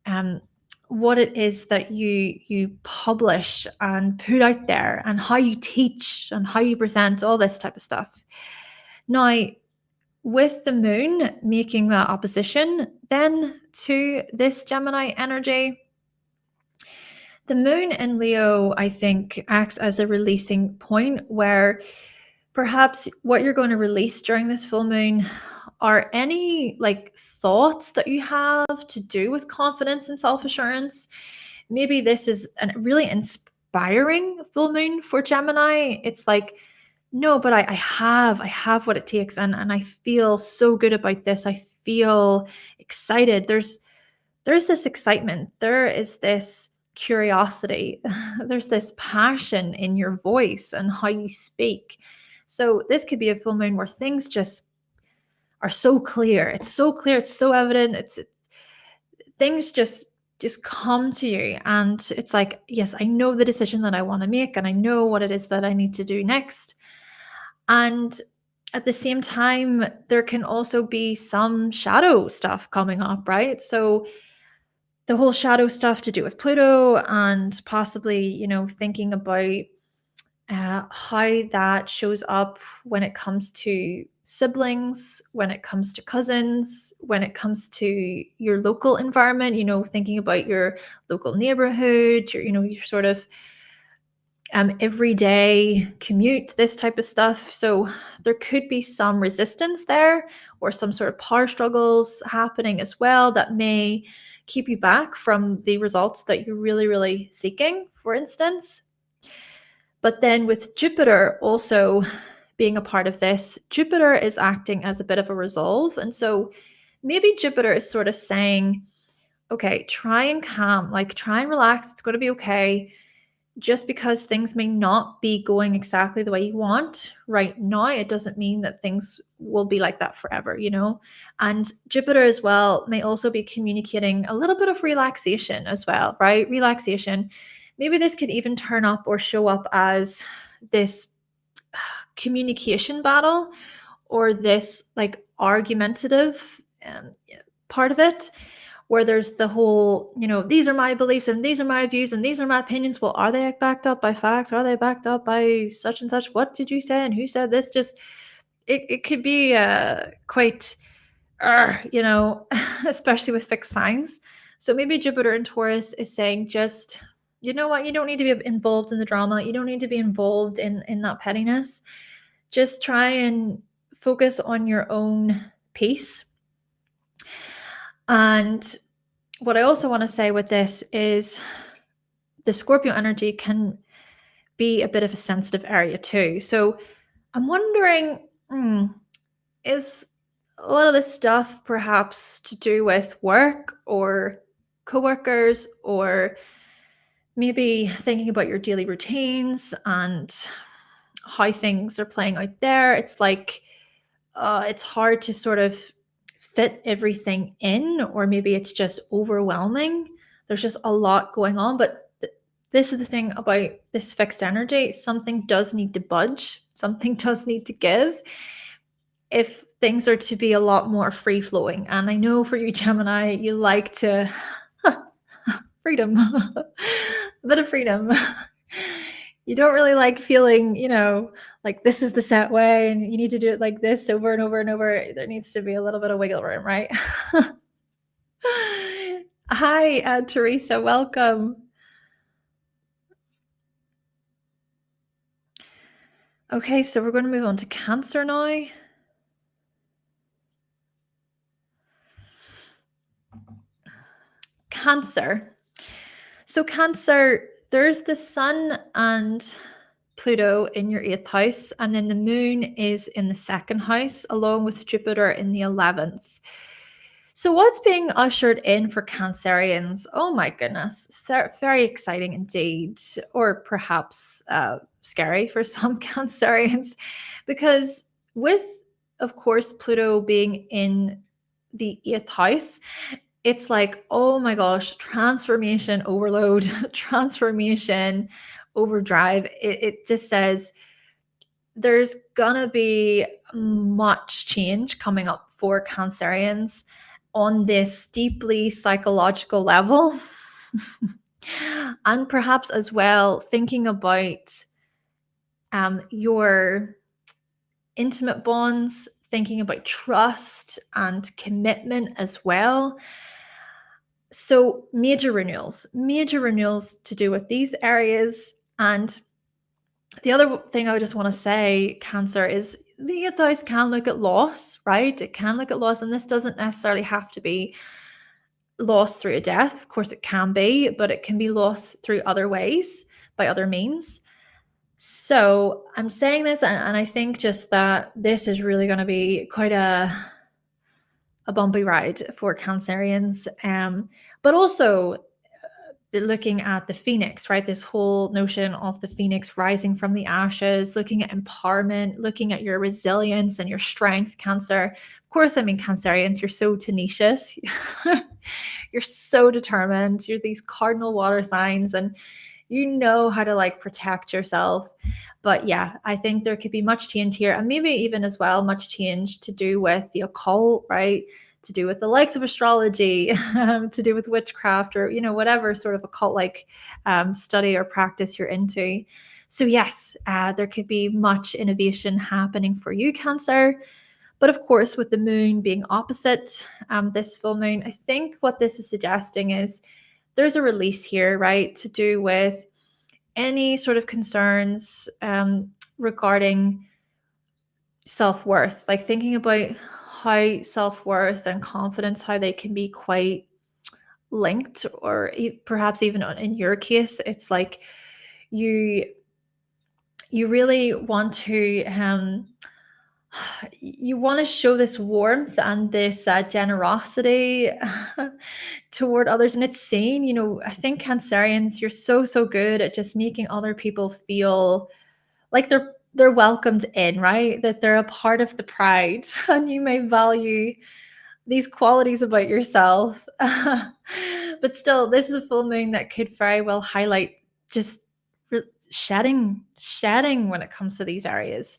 um, what it is that you publish and put out there and how you teach and how you present, all this type of stuff. Now, with the moon making that opposition then to this Gemini energy, the moon in Leo, I think, acts as a releasing point where perhaps what you're going to release during this full moon are any like thoughts that you have to do with confidence and self-assurance. Maybe this is a really inspiring full moon for Gemini. It's like, no, but I have what it takes, and I feel so good about this. I feel excited. There's this excitement. There is this curiosity. There's this passion in your voice and how you speak. So this could be a full moon where things just are so clear. It's so clear. It's so evident. It's things just come to you, and it's like, yes, I know the decision that I want to make, and I know what it is that I need to do next. And at the same time, there can also be some shadow stuff coming up, right? So the whole shadow stuff to do with Pluto, and possibly, thinking about how that shows up when it comes to siblings, when it comes to cousins, when it comes to your local environment, thinking about your local neighborhood, your sort of everyday commute, this type of stuff. So there could be some resistance there or some sort of power struggles happening as well that may keep you back from the results that you're really, really seeking, for instance. But then with Jupiter also being a part of this, Jupiter is acting as a bit of a resolve. And so maybe Jupiter is sort of saying, okay, try and calm, like try and relax. It's going to be okay. Just because things may not be going exactly the way you want right now, it doesn't mean that things will be like that forever, And Jupiter as well may also be communicating a little bit of relaxation as well, right? Relaxation. Maybe this could even turn up or show up as this communication battle or this like argumentative part of it, where there's the whole, these are my beliefs and these are my views and these are my opinions. Well, are they backed up by facts? Are they backed up by such and such? What did you say and who said this? Just it could be quite, especially with fixed signs. So maybe Jupiter in Taurus is saying, just, you know what, you don't need to be involved in the drama. You don't need to be involved in that pettiness. Just try and focus on your own peace. And what I also want to say with this is the Scorpio energy can be a bit of a sensitive area too. So I'm wondering, is a lot of this stuff perhaps to do with work or coworkers, or maybe thinking about your daily routines and how things are playing out there? It's like it's hard to sort of fit everything in, or maybe it's just overwhelming. There's just a lot going on. But this is the thing about this fixed energy. Something does need to budge. Something does need to give if things are to be a lot more free flowing. And I know for you, Gemini, you like to freedom, a bit of freedom. You don't really like feeling, like this is the set way and you need to do it like this over and over and over. There needs to be a little bit of wiggle room, right? Hi, Teresa, welcome. Okay, so we're going to move on to Cancer now. Cancer. So Cancer, there's the Sun and Pluto in your 8th house, and then the Moon is in the 2nd house, along with Jupiter in the 11th. So what's being ushered in for Cancerians? Oh my goodness, very exciting indeed, or perhaps scary for some Cancerians, because with, of course, Pluto being in the 8th house, it's like, oh my gosh, transformation overload, transformation overdrive. It just says there's gonna be much change coming up for Cancerians on this deeply psychological level. And perhaps as well thinking about your intimate bonds, thinking about trust and commitment as well. So major renewals to do with these areas. And the other thing I just want to say, Cancer, is the 8th house can look at loss, right? It can look at loss, and this doesn't necessarily have to be loss through a death. Of course it can be, but it can be lost through other ways, by other means. So I'm saying this, and I think just that this is really going to be quite a bumpy ride for Cancerians. But also looking at the phoenix, right? This whole notion of the phoenix rising from the ashes, looking at empowerment, looking at your resilience and your strength, Cancer. Of course, I mean, Cancerians, you're so tenacious. You're so determined. You're these cardinal water signs, and you know how to like protect yourself. But yeah, I think there could be much change here, and maybe even as well much change to do with the occult, right? To do with the likes of astrology, to do with witchcraft, or whatever sort of occult like study or practice you're into. So yes, there could be much innovation happening for you, Cancer. But of course, with the moon being opposite this full moon, I think what this is suggesting is there's a release here, right, to do with any sort of concerns regarding self-worth, like thinking about how self-worth and confidence, how they can be quite linked, or perhaps even in your case, it's like you really want to you want to show this warmth and this generosity toward others, and it's seen. I think Cancerians, you're so good at just making other people feel like they're welcomed in, right? That they're a part of the pride, and you may value these qualities about yourself. But still, this is a full moon that could very well highlight just shedding when it comes to these areas,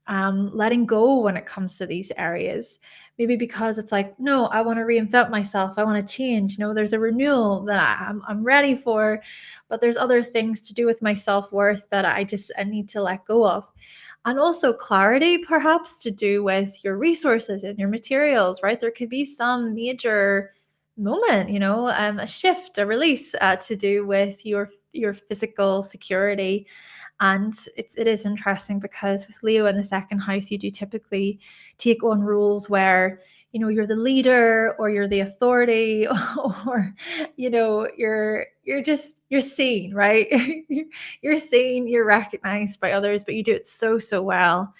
letting go when it comes to these areas, maybe because it's like, no, I want to reinvent myself. I want to change. There's a renewal that I'm ready for, but there's other things to do with my self-worth that I need to let go of. And also clarity, perhaps, to do with your resources and your materials, right? There could be some major moment, a shift, a release to do with your physical security. And it is interesting because with Leo in the second house, you do typically take on roles where you're the leader, or you're the authority, or you're seen, right? You're seen, you're recognized by others, but you do it so well.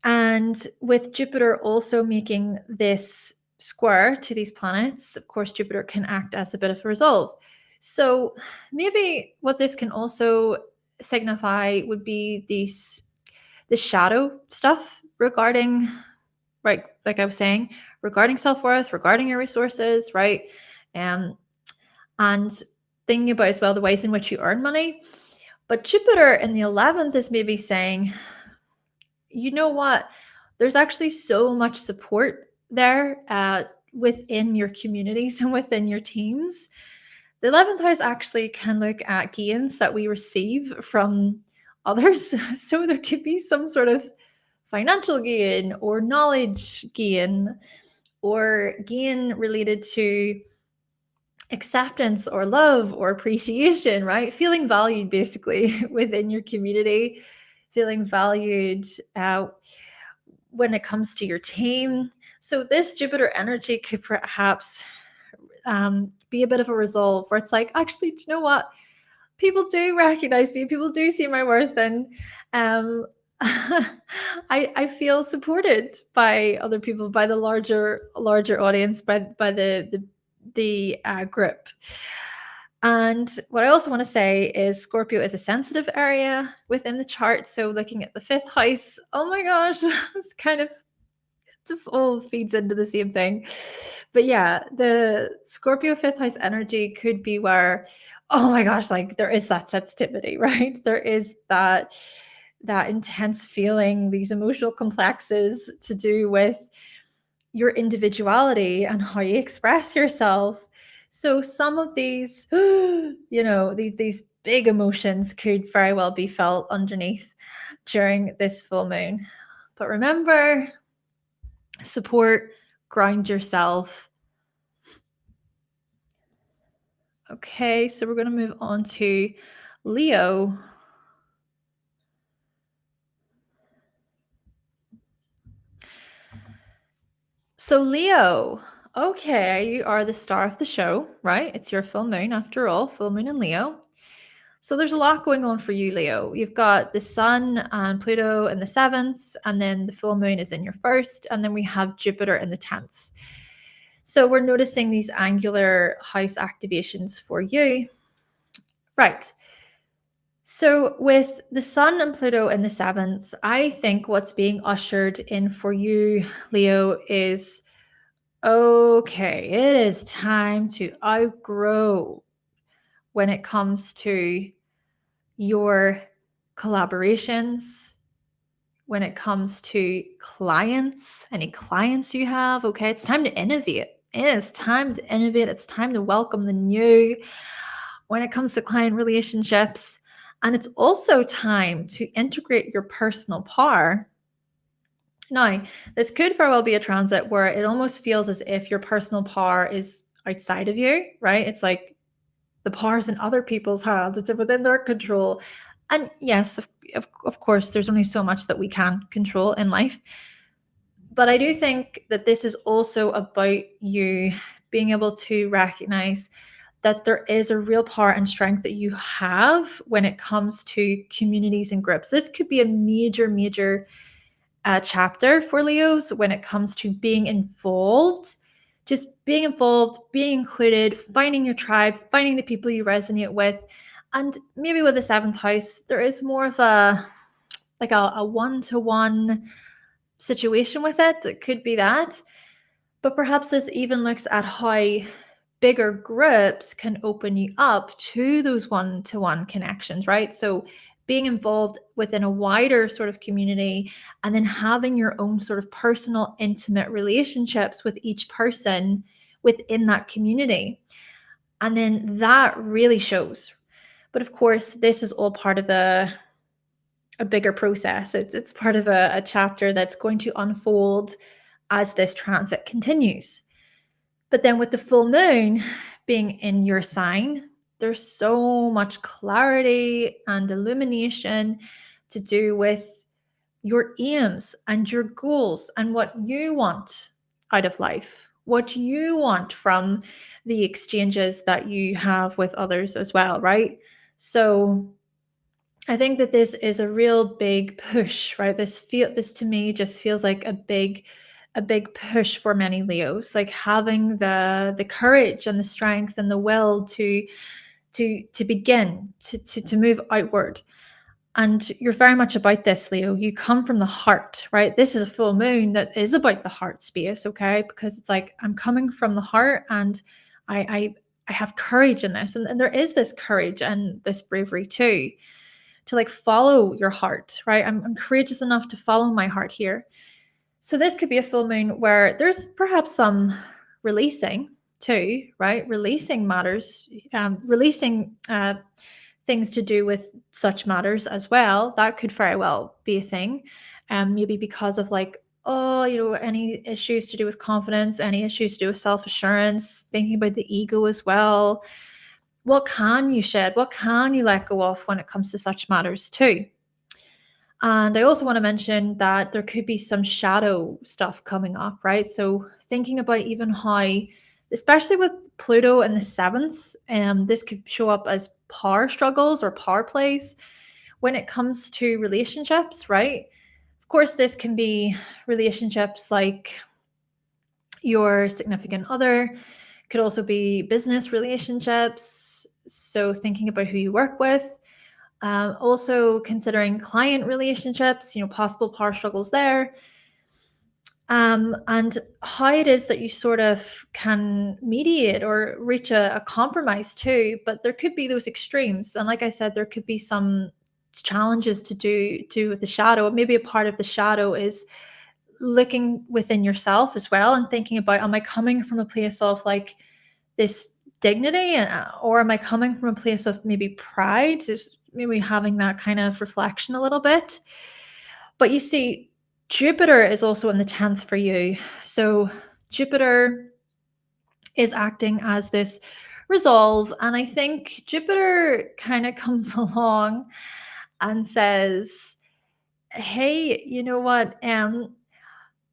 And with Jupiter also making this square to these planets, of course, Jupiter can act as a bit of a resolve. So maybe what this can also signify would be the shadow stuff regarding, right, like I was saying, regarding self-worth, regarding your resources, right? And thinking about as well the ways in which you earn money. But Jupiter in the 11th is maybe saying, you know what? There's actually so much support there within your communities and within your teams. The 11th house actually can look at gains that we receive from others. So there could be some sort of financial gain or knowledge gain or gain related to acceptance or love or appreciation, right? Feeling valued basically within your community, feeling valued when it comes to your team. So this Jupiter energy could perhaps be a bit of a resolve where it's like, actually, do you know what? People do recognize me. People do see my worth, and I feel supported by other people, by the larger audience, by the group. And what I also want to say is Scorpio is a sensitive area within the chart. So looking at the 5th house, oh my gosh, it's kind of just all feeds into the same thing. But yeah, the Scorpio 5th house energy could be where, oh my gosh, like there is that sensitivity, right? There is that intense feeling, these emotional complexes to do with your individuality and how you express yourself. So some of these, these big emotions could very well be felt underneath during this full moon. But remember, support, ground yourself. Okay, so we're going to move on to Leo. So Leo, okay, you are the star of the show, right? It's your full moon after all, full moon in Leo. So there's a lot going on for you, Leo. You've got the sun and Pluto in the 7th, and then the full moon is in your 1st, and then we have Jupiter in the 10th. So we're noticing these angular house activations for you. Right. So with the sun and Pluto in the 7th, I think what's being ushered in for you, Leo, is okay, it is time to outgrow when it comes to your collaborations, when it comes to clients, any clients you have. Okay, it's time to innovate. It is time to innovate. It's time to welcome the new when it comes to client relationships. And it's also time to integrate your personal power. Now, this could very well be a transit where it almost feels as if your personal power is outside of you, right? It's like the power's in other people's hands, it's within their control. And yes, of course, there's only so much that we can control in life. But I do think that this is also about you being able to recognize that there is a real power and strength that you have when it comes to communities and groups. This could be a major chapter for Leos when it comes to being involved, just being involved, being included, finding your tribe, finding the people you resonate with. And maybe with the 7th house, there is more of a one-to-one situation with it. It could be that. But perhaps this even looks at how bigger groups can open you up to those one-to-one connections, right? So being involved within a wider sort of community, and then having your own sort of personal, intimate relationships with each person within that community. And then that really shows. But of course, this is all part of a bigger process. It's part of a chapter that's going to unfold as this transit continues. But then with the full moon being in your sign, there's so much clarity and illumination to do with your aims and your goals and what you want out of life, what you want from the exchanges that you have with others as well, right? So I think that this is a real big push, right? This to me just feels like a big push for many Leos, like having the courage and the strength and the will to begin to move outward. And you're very much about this, Leo. You come from the heart, right? This is a full moon that is about the heart space, okay? Because it's like I'm coming from the heart, and I have courage in this, and there is this courage and this bravery too, to like follow your heart, right? I'm courageous enough to follow my heart here. So this could be a full moon where there's perhaps some releasing too, right? Releasing matters, releasing things to do with such matters as well. That could very well be a thing. Maybe because of like, oh, any issues to do with confidence, any issues to do with self-assurance, thinking about the ego as well. What can you shed? What can you let go of when it comes to such matters too? And I also want to mention that there could be some shadow stuff coming up, right? So thinking about even how, especially with Pluto in the seventh, this could show up as power struggles or power plays when it comes to relationships, right? Of course, this can be relationships like your significant other, could also be business relationships. So thinking about who you work with. Also considering client relationships, possible power struggles there. And how it is that you sort of can mediate or reach a compromise too. But there could be those extremes. And like I said, there could be some challenges to do with the shadow. Maybe a part of the shadow is looking within yourself as well and thinking about, am I coming from a place of like this dignity, or am I coming from a place of maybe pride? Just maybe having that kind of reflection a little bit. But you see, Jupiter is also in the 10th for you. So Jupiter is acting as this resolve. And I think Jupiter kind of comes along and says, hey, you know what?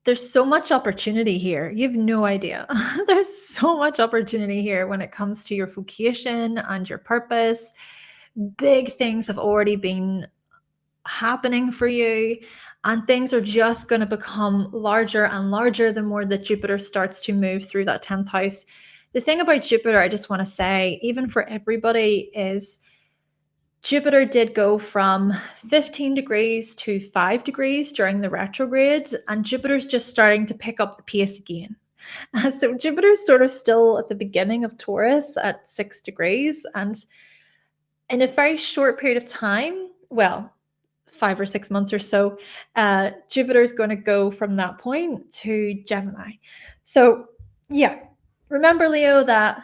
There's so much opportunity here. You have no idea. There's so much opportunity here when it comes to your vocation and your purpose. Big things have already been happening for you, and things are just going to become larger and larger the more that Jupiter starts to move through that 10th house. The thing about Jupiter, I just want to say, even for everybody, is Jupiter did go from 15 degrees to 5 degrees during the retrograde, and Jupiter's just starting to pick up the pace again. So Jupiter's sort of still at the beginning of Taurus at 6 degrees, and in a very short period of time, well, 5 or 6 months or so, Jupiter is going to go from that point to Gemini. So yeah, remember, Leo, that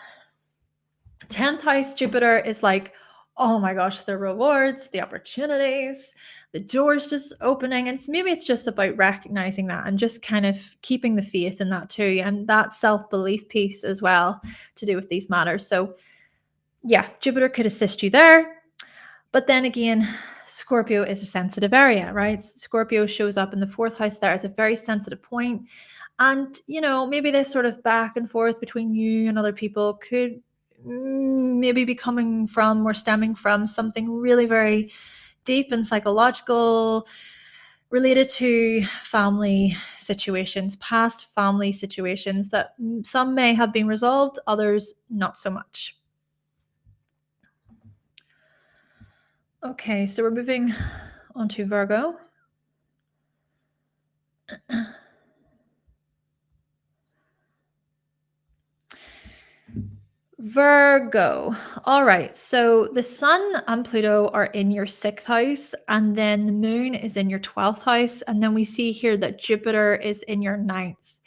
10th house Jupiter is like, oh my gosh, the rewards, the opportunities, the doors just opening. And maybe it's just about recognizing that and just kind of keeping the faith in that too. And that self-belief piece as well to do with these matters. So yeah, Jupiter could assist you there. But then again, Scorpio is a sensitive area, right? Scorpio shows up in the 4th house there as a very sensitive point. And, maybe this sort of back and forth between you and other people could maybe be coming from or stemming from something really very deep and psychological, related to family situations, past family situations that some may have been resolved, others not so much. Okay, so we're moving on to Virgo. Virgo. All right. So the sun and Pluto are in your 6th house, and then the moon is in your 12th house. And then we see here that Jupiter is in your 9th.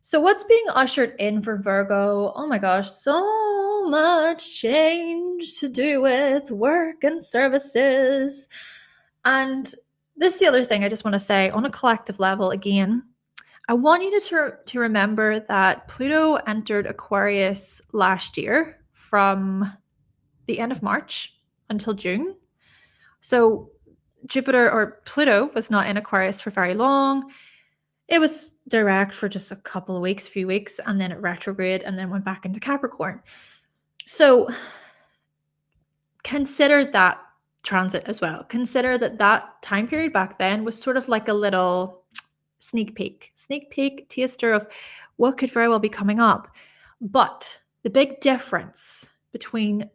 So what's being ushered in for Virgo? Oh my gosh, so much change to do with work and services. And this is the other thing I just want to say on a collective level again. I want you to remember that Pluto entered Aquarius last year from the end of March until June. So Jupiter or Pluto was not in Aquarius for very long. It was direct for just a couple of weeks, few weeks, and then it retrograde and then went back into Capricorn. So consider that transit as well. Consider that that time period back then was sort of like a little sneak peek taster of what could very well be coming up. But the big difference between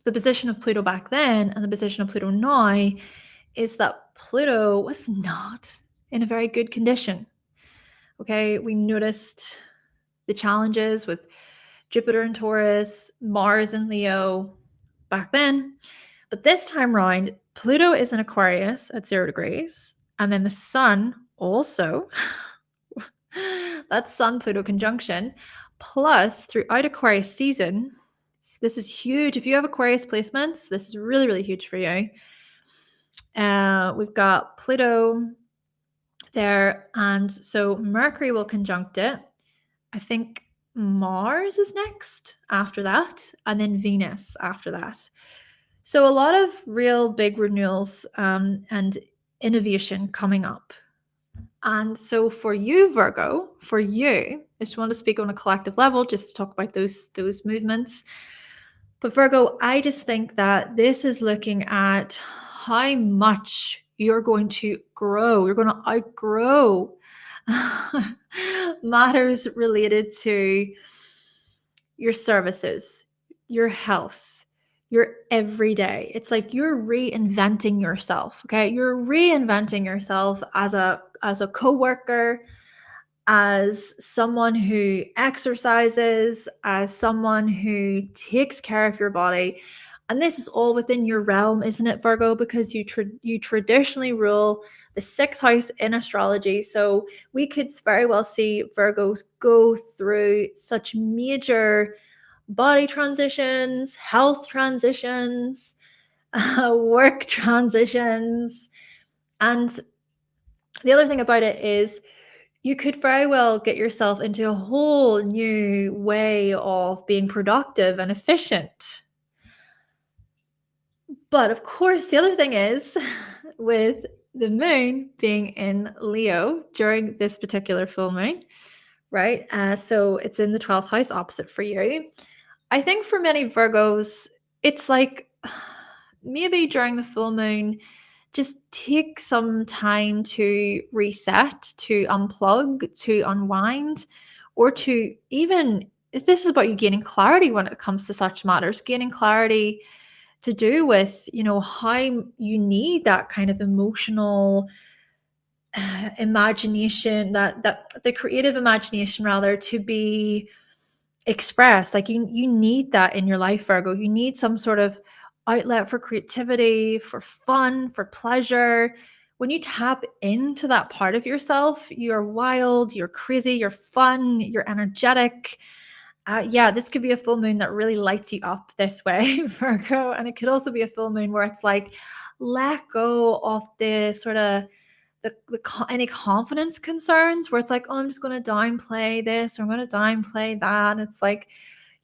the position of Pluto back then and the position of Pluto now is that Pluto was not in a very good condition. Okay, we noticed the challenges with Jupiter in Taurus, Mars in Leo back then. But this time around, Pluto is in Aquarius at 0 degrees. And then the sun also, that's Sun Pluto conjunction. Plus, throughout Aquarius season, this is huge. If you have Aquarius placements, this is really, really huge for you. We've got Pluto there. And so Mercury will conjunct it. I think Mars is next after that, and then Venus after that. So a lot of real big renewals and innovation coming up. And so for you, Virgo, for you, I just want to speak on a collective level, just to talk about those movements. But Virgo, I just think that this is looking at how much you're going to grow. You're going to outgrow matters related to your services, your health, your everyday. It's like you're reinventing yourself, okay? You're reinventing yourself as a coworker, as someone who exercises, as someone who takes care of your body. And this is all within your realm, isn't it, Virgo? Because you traditionally rule the 6th house in astrology. So we could very well see Virgos go through such major body transitions, health transitions, work transitions. And the other thing about it is you could very well get yourself into a whole new way of being productive and efficient. But of course, the other thing is with the moon being in Leo during this particular full moon, right? So it's in the 12th house opposite for you. I think for many Virgos, it's like maybe during the full moon, just take some time to reset, to unplug, to unwind, or to even, if this is about you gaining clarity when it comes to such matters, gaining clarity to do with, how you need that kind of emotional imagination, that the creative imagination rather, to be expressed. Like you need that in your life, Virgo. You need some sort of outlet for creativity, for fun, for pleasure. When you tap into that part of yourself, you're wild, you're crazy, you're fun, you're energetic. Yeah, this could be a full moon that really lights you up this way, Virgo. And it could also be a full moon where it's like, let go of the sort of any confidence concerns where it's like, oh, I'm just going to downplay this or I'm going to downplay that. And it's like,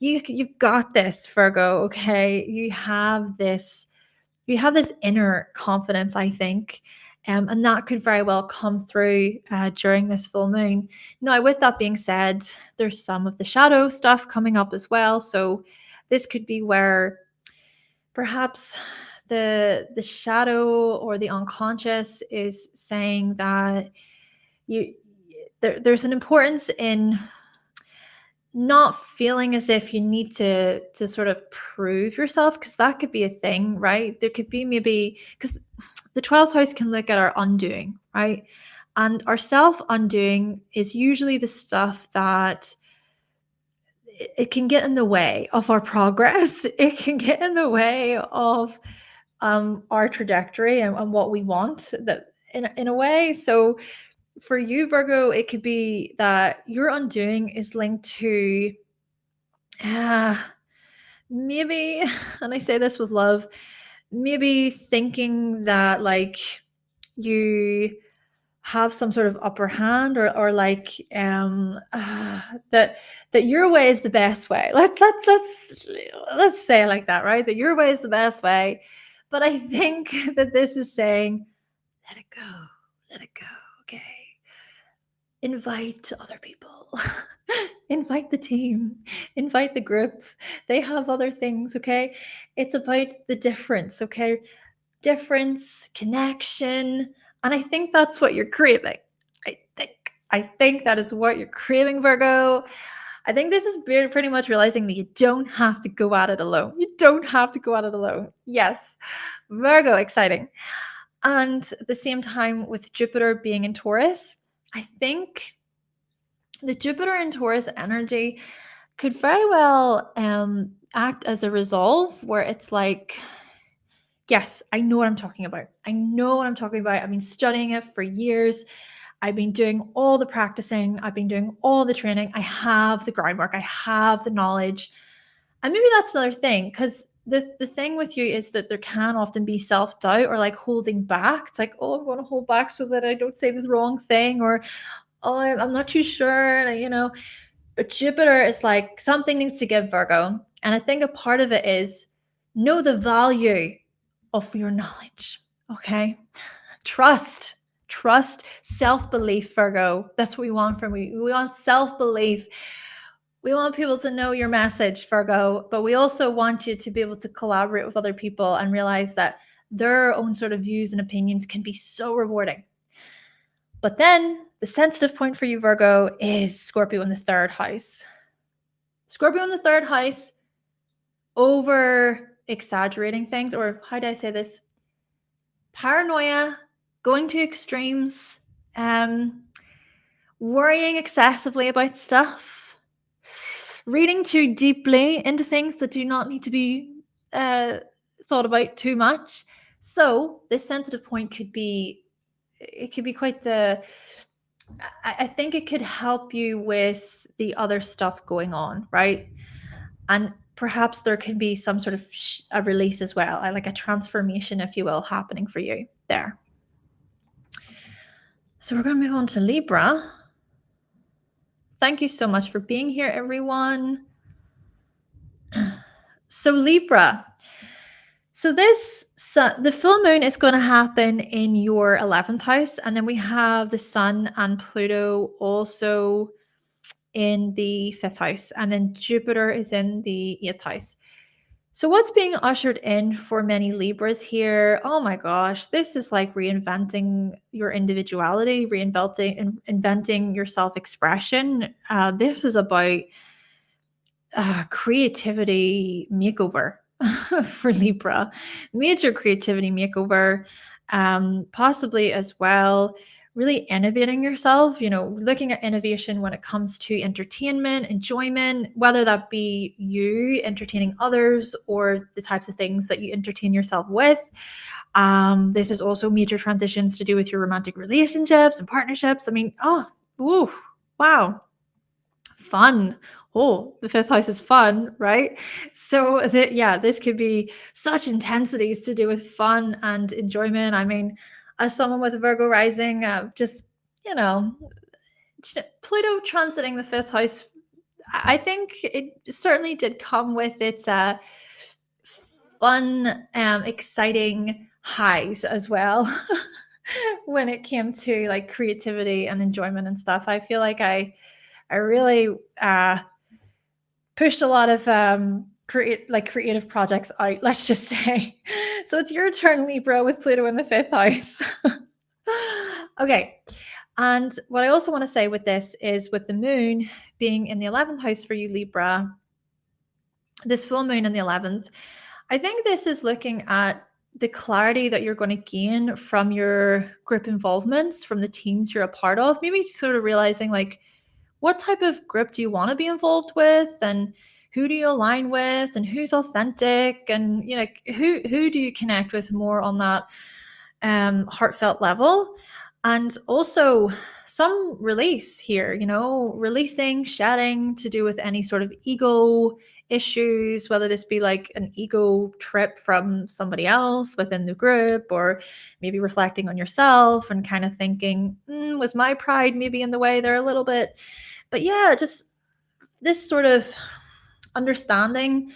you've got this, Virgo. Okay, you have this inner confidence, I think. And that could very well come through during this full moon. Now, with that being said, there's some of the shadow stuff coming up as well. So this could be where perhaps the shadow or the unconscious is saying that there's an importance in not feeling as if you need to sort of prove yourself, because that could be a thing, right? There could be maybe, because the 12th house can look at our undoing, right? And our self undoing is usually the stuff that it can get in the way of our progress. It can get in the way of our trajectory and what we want, that in a way. So for you, Virgo, it could be that your undoing is linked to maybe, and I say this with love, maybe thinking that like you have some sort of upper hand, or like that your way is the best way. Let's say it like that, right? That your way is the best way. But I think that this is saying, let it go, let it go. Okay, invite other people. Invite the team, invite the group. They have other things. Okay, it's about the difference. Okay, difference, connection. And I think that's what you're craving. I think that is what you're craving, Virgo. I think this is pretty much realizing that you don't have to go at it alone. You don't have to go at it alone. Yes, Virgo, exciting. And at the same time, with Jupiter being in Taurus, I think the Jupiter in Taurus energy could very well act as a resolve, where it's like, yes, I know what I'm talking about. I know what I'm talking about. I've been studying it for years. I've been doing all the practicing. I've been doing all the training. I have the groundwork. I have the knowledge. And maybe that's another thing, because the thing with you is that there can often be self-doubt or like holding back. It's like, oh, I'm going to hold back so that I don't say the wrong thing, or, oh, I'm not too sure, you know. But Jupiter is like, something needs to give, Virgo. And I think a part of it is know the value of your knowledge. Okay. Trust, self-belief, Virgo. That's what we want from you. We want self-belief. We want people to know your message, Virgo, but we also want you to be able to collaborate with other people and realize that their own sort of views and opinions can be so rewarding. But then the sensitive point for you, Virgo, is Scorpio in the third house. Scorpio in the third house, over exaggerating things, or how do I say this? Paranoia, going to extremes, worrying excessively about stuff, reading too deeply into things that do not need to be thought about too much. So this sensitive point could be, it could be quite the, I think it could help you with the other stuff going on, right? And perhaps there can be some sort of a release as well, like a transformation, if you will, happening for you there. So we're going to move on to Libra. Thank you so much for being here, everyone. So Libra. So the full moon is going to happen in your 11th house. And then we have the Sun and Pluto also in the 5th house. And then Jupiter is in the 8th house. So what's being ushered in for many Libras here? Oh my gosh, this is like reinventing your individuality, inventing your self-expression. This is about creativity makeover for Libra, major creativity makeover, possibly as well. Really innovating yourself, looking at innovation when it comes to entertainment, enjoyment, whether that be you entertaining others or the types of things that you entertain yourself with. This is also major transitions to do with your romantic relationships and partnerships. I mean, woo, wow, fun. Oh, the 5th house is fun, right? So this could be such intensities to do with fun and enjoyment. I mean, as someone with a Virgo rising, Pluto transiting the 5th house, I think it certainly did come with its fun, exciting highs as well. When it came to like creativity and enjoyment and stuff, I feel like I really pushed a lot of creative projects out, let's just say. So it's your turn, Libra, with Pluto in the 5th house. Okay. And what I also want to say with this is, with the moon being in the 11th house for you, Libra, this full moon in the 11th, I think this is looking at the clarity that you're going to gain from your group involvements, from the teams you're a part of, maybe sort of realizing like what type of group do you want to be involved with, and who do you align with, and who's authentic, and who do you connect with more on that heartfelt level. And also some release here, releasing, shedding to do with any sort of ego issues, whether this be like an ego trip from somebody else within the group, or maybe reflecting on yourself and kind of thinking, was my pride maybe in the way there a little bit? But yeah, just this sort of understanding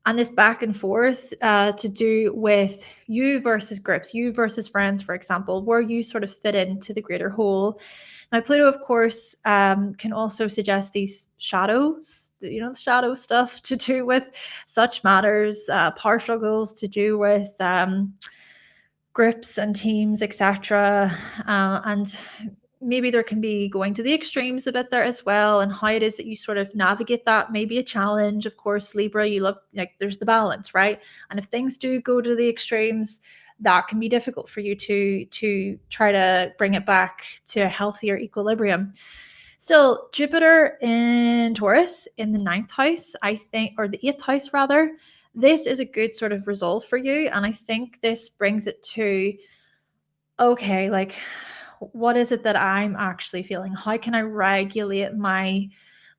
and this back and forth to do with you versus groups, you versus friends, for example, where you sort of fit into the greater whole. Now, Pluto, of course, can also suggest these shadows, the shadow stuff to do with such matters, power struggles to do with groups and teams, etc. And maybe there can be going to the extremes a bit there as well, and how it is that you sort of navigate that may be a challenge. Of course, Libra, you love, like, there's the balance, right? And if things do go to the extremes, that can be difficult for you to try to bring it back to a healthier equilibrium. Still, Jupiter in Taurus in the 9th house, I think, or the 8th house rather, this is a good sort of resolve for you. And I think this brings it to, okay, like, what is it that I'm actually feeling? How can I regulate my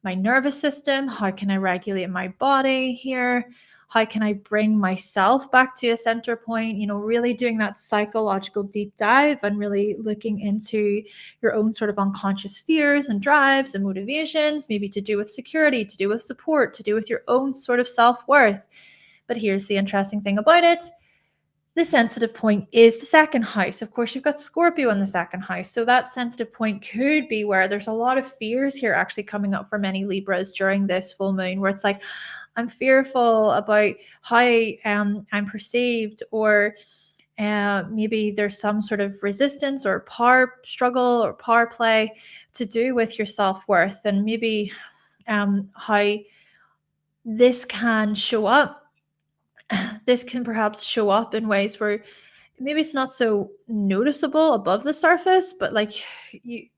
nervous system? How can I regulate my body here? How can I bring myself back to a center point? Really doing that psychological deep dive and really looking into your own sort of unconscious fears and drives and motivations, maybe to do with security, to do with support, to do with your own sort of self-worth. But here's the interesting thing about it. The sensitive point is the 2nd house. Of course, you've got Scorpio in the 2nd house. So that sensitive point could be where there's a lot of fears here actually coming up for many Libras during this full moon, where it's like, I'm fearful about how I'm perceived, or maybe there's some sort of resistance or power struggle or power play to do with your self-worth, and maybe how this can show up. This can perhaps show up in ways where maybe it's not so noticeable above the surface, but like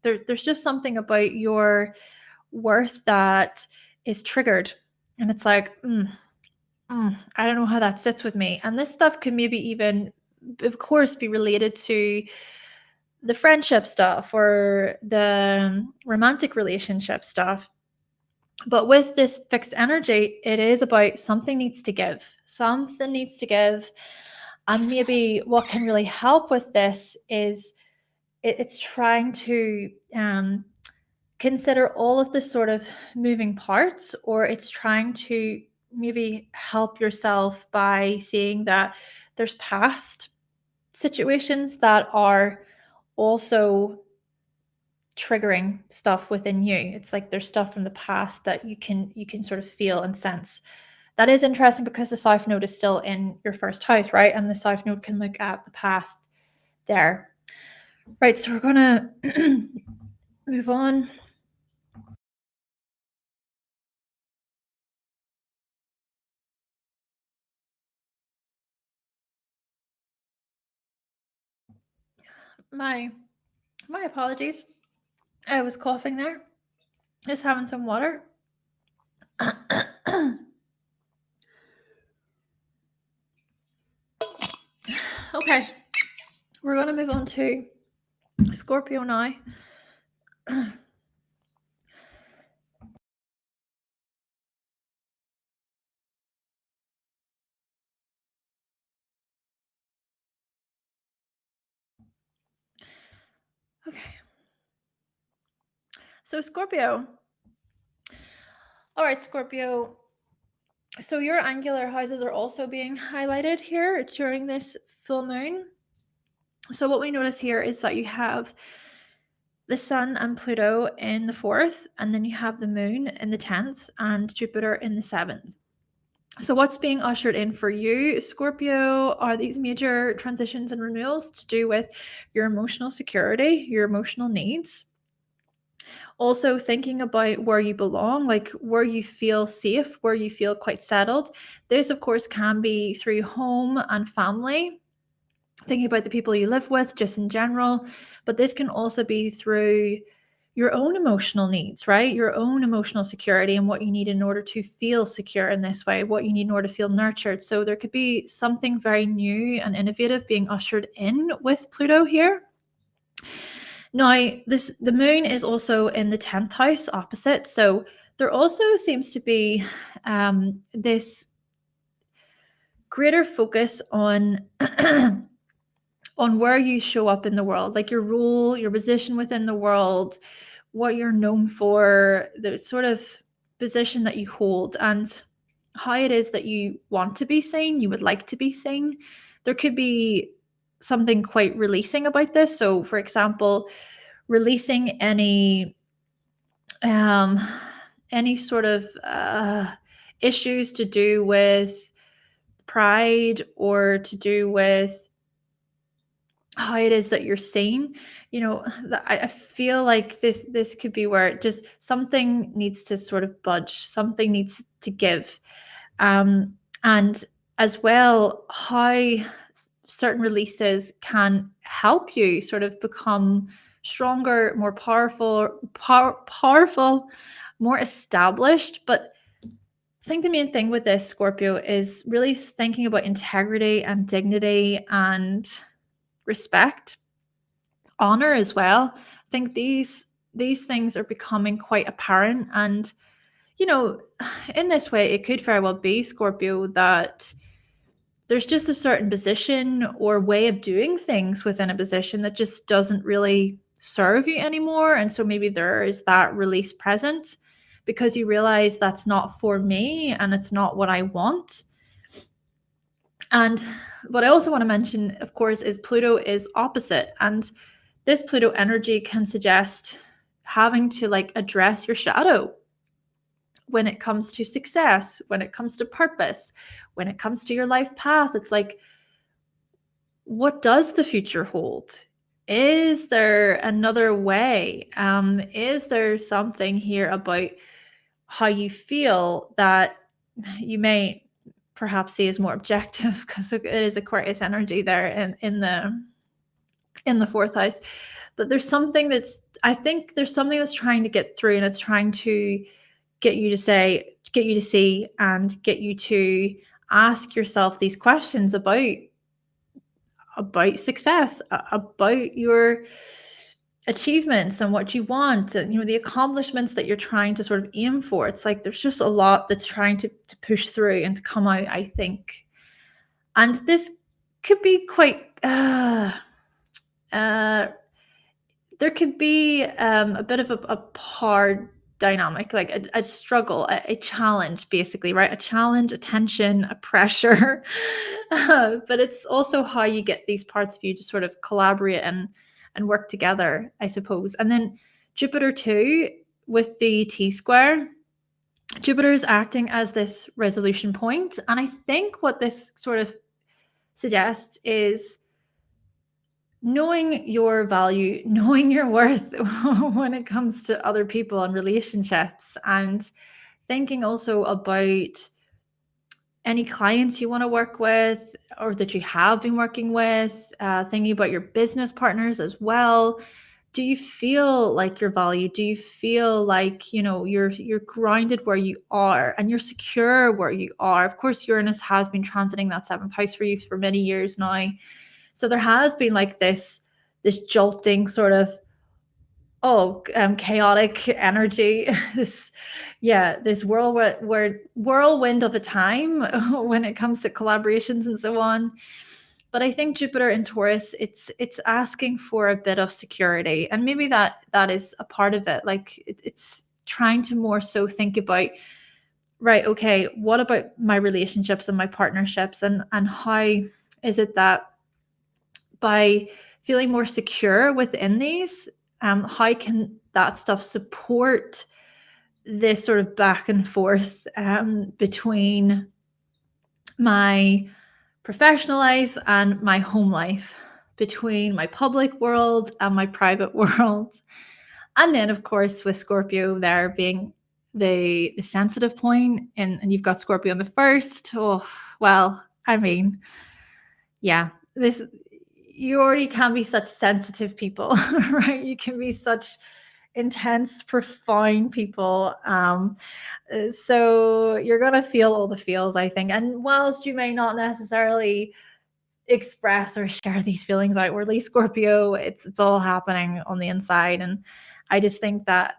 there's just something about your worth that is triggered, and it's like, I don't know how that sits with me. And this stuff could maybe even, of course, be related to the friendship stuff or the romantic relationship stuff. But with this fixed energy, it is about something needs to give. Something needs to give. And maybe what can really help with this is it's trying to consider all of the sort of moving parts, or it's trying to maybe help yourself by seeing that there's past situations that are also triggering stuff within you. It's like there's stuff from the past that you can sort of feel and sense. That is interesting because the South Node is still in your 1st house, right? And the South Node can look at the past there. Right, so we're gonna move on. My apologies. I was coughing there. Just having some water. Okay, we're gonna move on to Scorpio now. Okay. So Scorpio. All right, Scorpio. So your angular houses are also being highlighted here during this full moon. So what we notice here is that you have the Sun and Pluto in the 4th, and then you have the Moon in the 10th and Jupiter in the 7th. So what's being ushered in for you, Scorpio, are these major transitions and renewals to do with your emotional security, your emotional needs. Also thinking about where you belong, like where you feel safe, where you feel quite settled. This, of course, can be through home and family, thinking about the people you live with just in general, but this can also be through your own emotional needs, right? Your own emotional security and what you need in order to feel secure in this way, what you need in order to feel nurtured. So there could be something very new and innovative being ushered in with Pluto here. Now, the moon is also in the 10th house opposite. So there also seems to be this greater focus on on where you show up in the world, like your role, your position within the world, what you're known for, the sort of position that you hold, and how it is that you want to be seen, you would like to be seen. There could be something quite releasing about this. So, for example, releasing um, any sort of issues to do with pride or to do with how it is that you're seen. I feel like this could be where just something needs to sort of budge, something needs to give, and as well how certain releases can help you sort of become stronger, more powerful, more established. But I think the main thing with this, Scorpio, is really thinking about integrity and dignity and respect, honor as well. I think these things are becoming quite apparent. And in this way, it could very well be, Scorpio, that there's just a certain position or way of doing things within a position that just doesn't really serve you anymore. And so maybe there is that release present because you realize that's not for me and it's not what I want. And what I also want to mention, of course, is Pluto is opposite. And this Pluto energy can suggest having to address your shadow when it comes to success, when it comes to purpose, when it comes to your life path. It's like, what does the future hold? Is there another way? Is there something here about how you feel that you may perhaps see as more objective, because it is Aquarius energy there in the fourth house. But there's something that's trying to get through, and it's trying to get you to see, and get you to ask yourself these questions about success, about your achievements and what you want, and the accomplishments that you're trying to sort of aim for. It's like there's just a lot that's trying to push through and to come out, I think. And this could be quite there could be a bit of a hard dynamic, like a struggle, a challenge, basically, right? A challenge, a tension, a pressure. But it's also how you get these parts of you to sort of collaborate and work together, I suppose. And then Jupiter too, with the T-square. Jupiter is acting as this resolution point. And I think what this sort of suggests is knowing your value, knowing your worth when it comes to other people and relationships, and thinking also about any clients you want to work with or that you have been working with, thinking about your business partners as well. Do you feel like you're valued? Do you feel like, you're grounded where you are and you're secure where you are? Of course, Uranus has been transiting that 7th house for you for many years now. So there has been like this jolting sort of chaotic energy, this whirlwind of a time when it comes to collaborations and so on. But I think Jupiter in Taurus, it's asking for a bit of security, and maybe that is a part of it. Like it's trying to more so think about, right, okay, what about my relationships and my partnerships, and how is it that by feeling more secure within these, how can that stuff support this sort of back and forth between my professional life and my home life, between my public world and my private world. And then, of course, with Scorpio there being the sensitive point, and you've got Scorpio on the first. Oh, well, I mean, yeah, you already can be such sensitive people, right? You can be such intense, profound people. So you're going to feel all the feels, I think. And whilst you may not necessarily express or share these feelings outwardly, Scorpio, it's all happening on the inside. And I just think that,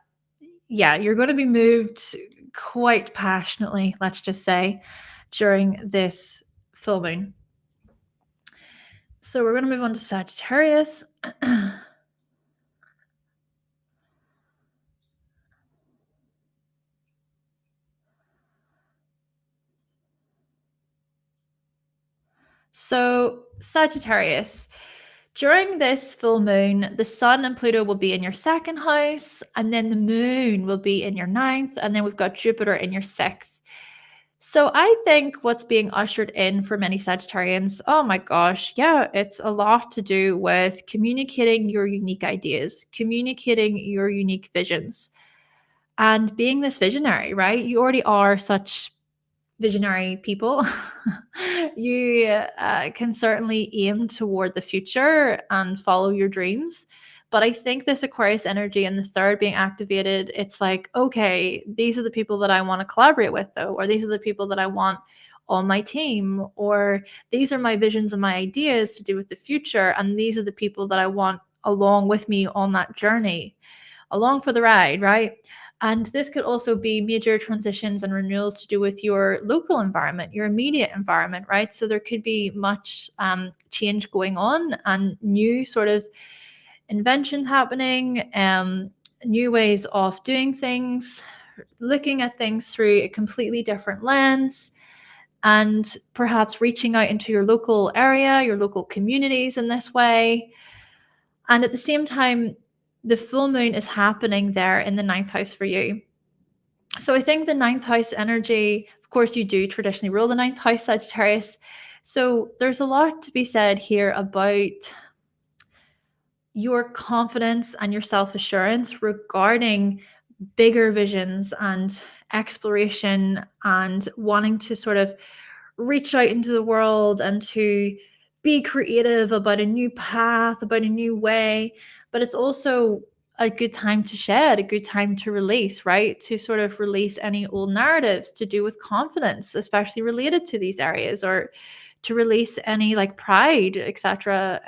yeah, you're going to be moved quite passionately, let's just say, during this full moon. So we're going to move on to Sagittarius. So Sagittarius, during this full moon, the sun and Pluto will be in your second house, and then the moon will be in your ninth, and then we've got Jupiter in your sixth. So I think what's being ushered in for many Sagittarians, oh my gosh, yeah, it's a lot to do with communicating your unique ideas, communicating your unique visions, and being this visionary, right? You already are such visionary people. You can certainly aim toward the future and follow your dreams. But I think this Aquarius energy and the third being activated, it's like, okay, these are the people that I want to collaborate with, though, or these are the people that I want on my team, or these are my visions and my ideas to do with the future. And these are the people that I want along with me on that journey, along for the ride, right? And this could also be major transitions and renewals to do with your local environment, your immediate environment, right? So there could be much change going on and new sort of inventions happening, new ways of doing things, looking at things through a completely different lens, and perhaps reaching out into your local area, your local communities in this way. And at the same time, the full moon is happening there in the ninth house for you. So I think the ninth house energy, of course, you do traditionally rule the ninth house, Sagittarius. So there's a lot to be said here about your confidence and your self assurance regarding bigger visions and exploration and wanting to sort of reach out into the world and to be creative about a new path, about a new way. But it's also a good time to shed, a good time to release, right? To sort of release any old narratives to do with confidence, especially related to these areas, or to release any like pride, etc.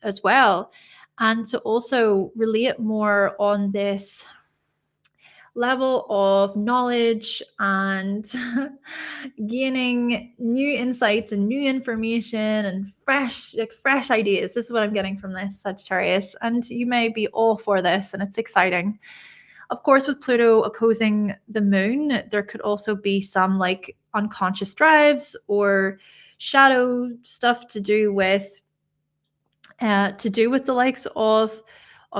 As well. And to also relate more on this level of knowledge and gaining new insights and new information and fresh ideas. This is what I'm getting from this, Sagittarius. And you may be all for this, and it's exciting. Of course, with Pluto opposing the moon, there could also be some like unconscious drives or shadow stuff to do with the likes of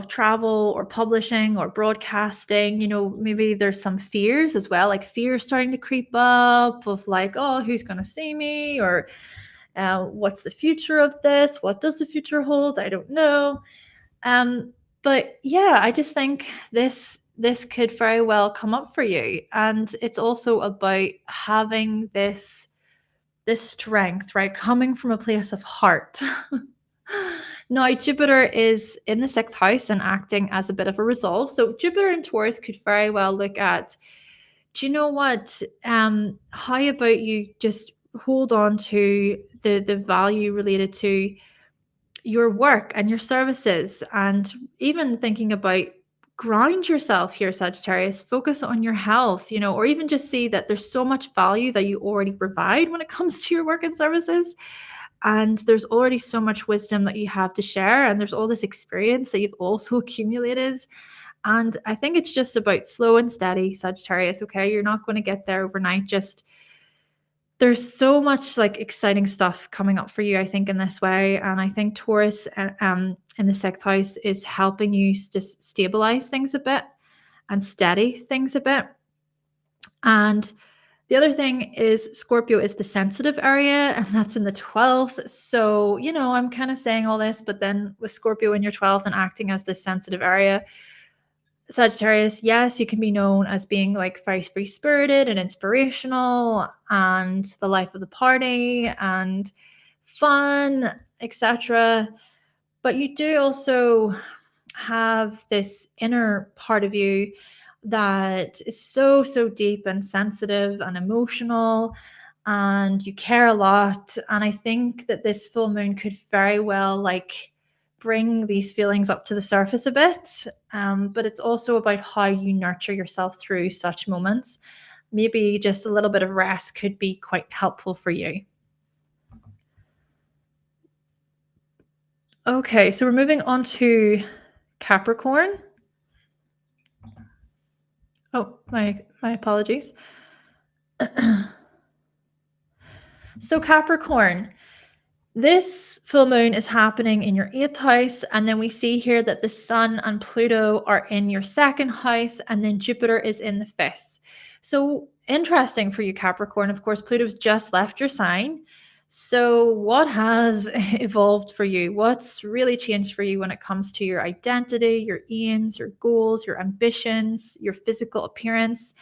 travel or publishing or broadcasting. You know, maybe there's some fears as well, like fear starting to creep up of like, oh, who's going to see me, or what's the future of this, what does the future hold, I don't know. But yeah, I just think this could very well come up for you. And it's also about having this strength, right, coming from a place of heart. Now, Jupiter is in the sixth house and acting as a bit of a resolve. So Jupiter in Taurus could very well look at, do you know what? How about you just hold on to the value related to your work and your services, and even thinking about ground yourself here, Sagittarius, focus on your health, you know, or even just see that there's so much value that you already provide when it comes to your work and services. And there's already so much wisdom that you have to share, and there's all this experience that you've also accumulated. And I think it's just about slow and steady, Sagittarius. Okay, you're not going to get there overnight. Just there's so much like exciting stuff coming up for you, I think, in this way. And I think Taurus in the sixth house is helping you just stabilize things a bit and steady things a bit. And the other thing is Scorpio is the sensitive area, and that's in the 12th. So, you know, I'm kind of saying all this, but then with Scorpio in your 12th and acting as this sensitive area, Sagittarius, yes, you can be known as being like very free spirited and inspirational and the life of the party and fun, etc. But you do also have this inner part of you that is so deep and sensitive and emotional, and you care a lot. And I think that this full moon could very well like bring these feelings up to the surface a bit. But it's also about how you nurture yourself through such moments. Maybe just a little bit of rest could be quite helpful for you. Okay, so we're moving on to Capricorn. Oh, my apologies. So Capricorn, this full moon is happening in your 8th house, and then we see here that the Sun and Pluto are in your 2nd house, and then Jupiter is in the 5th. So interesting for you, Capricorn. Of course, Pluto's just left your sign. So, what has evolved for you? What's really changed for you when it comes to your identity, your aims, your goals, your ambitions, your physical appearance?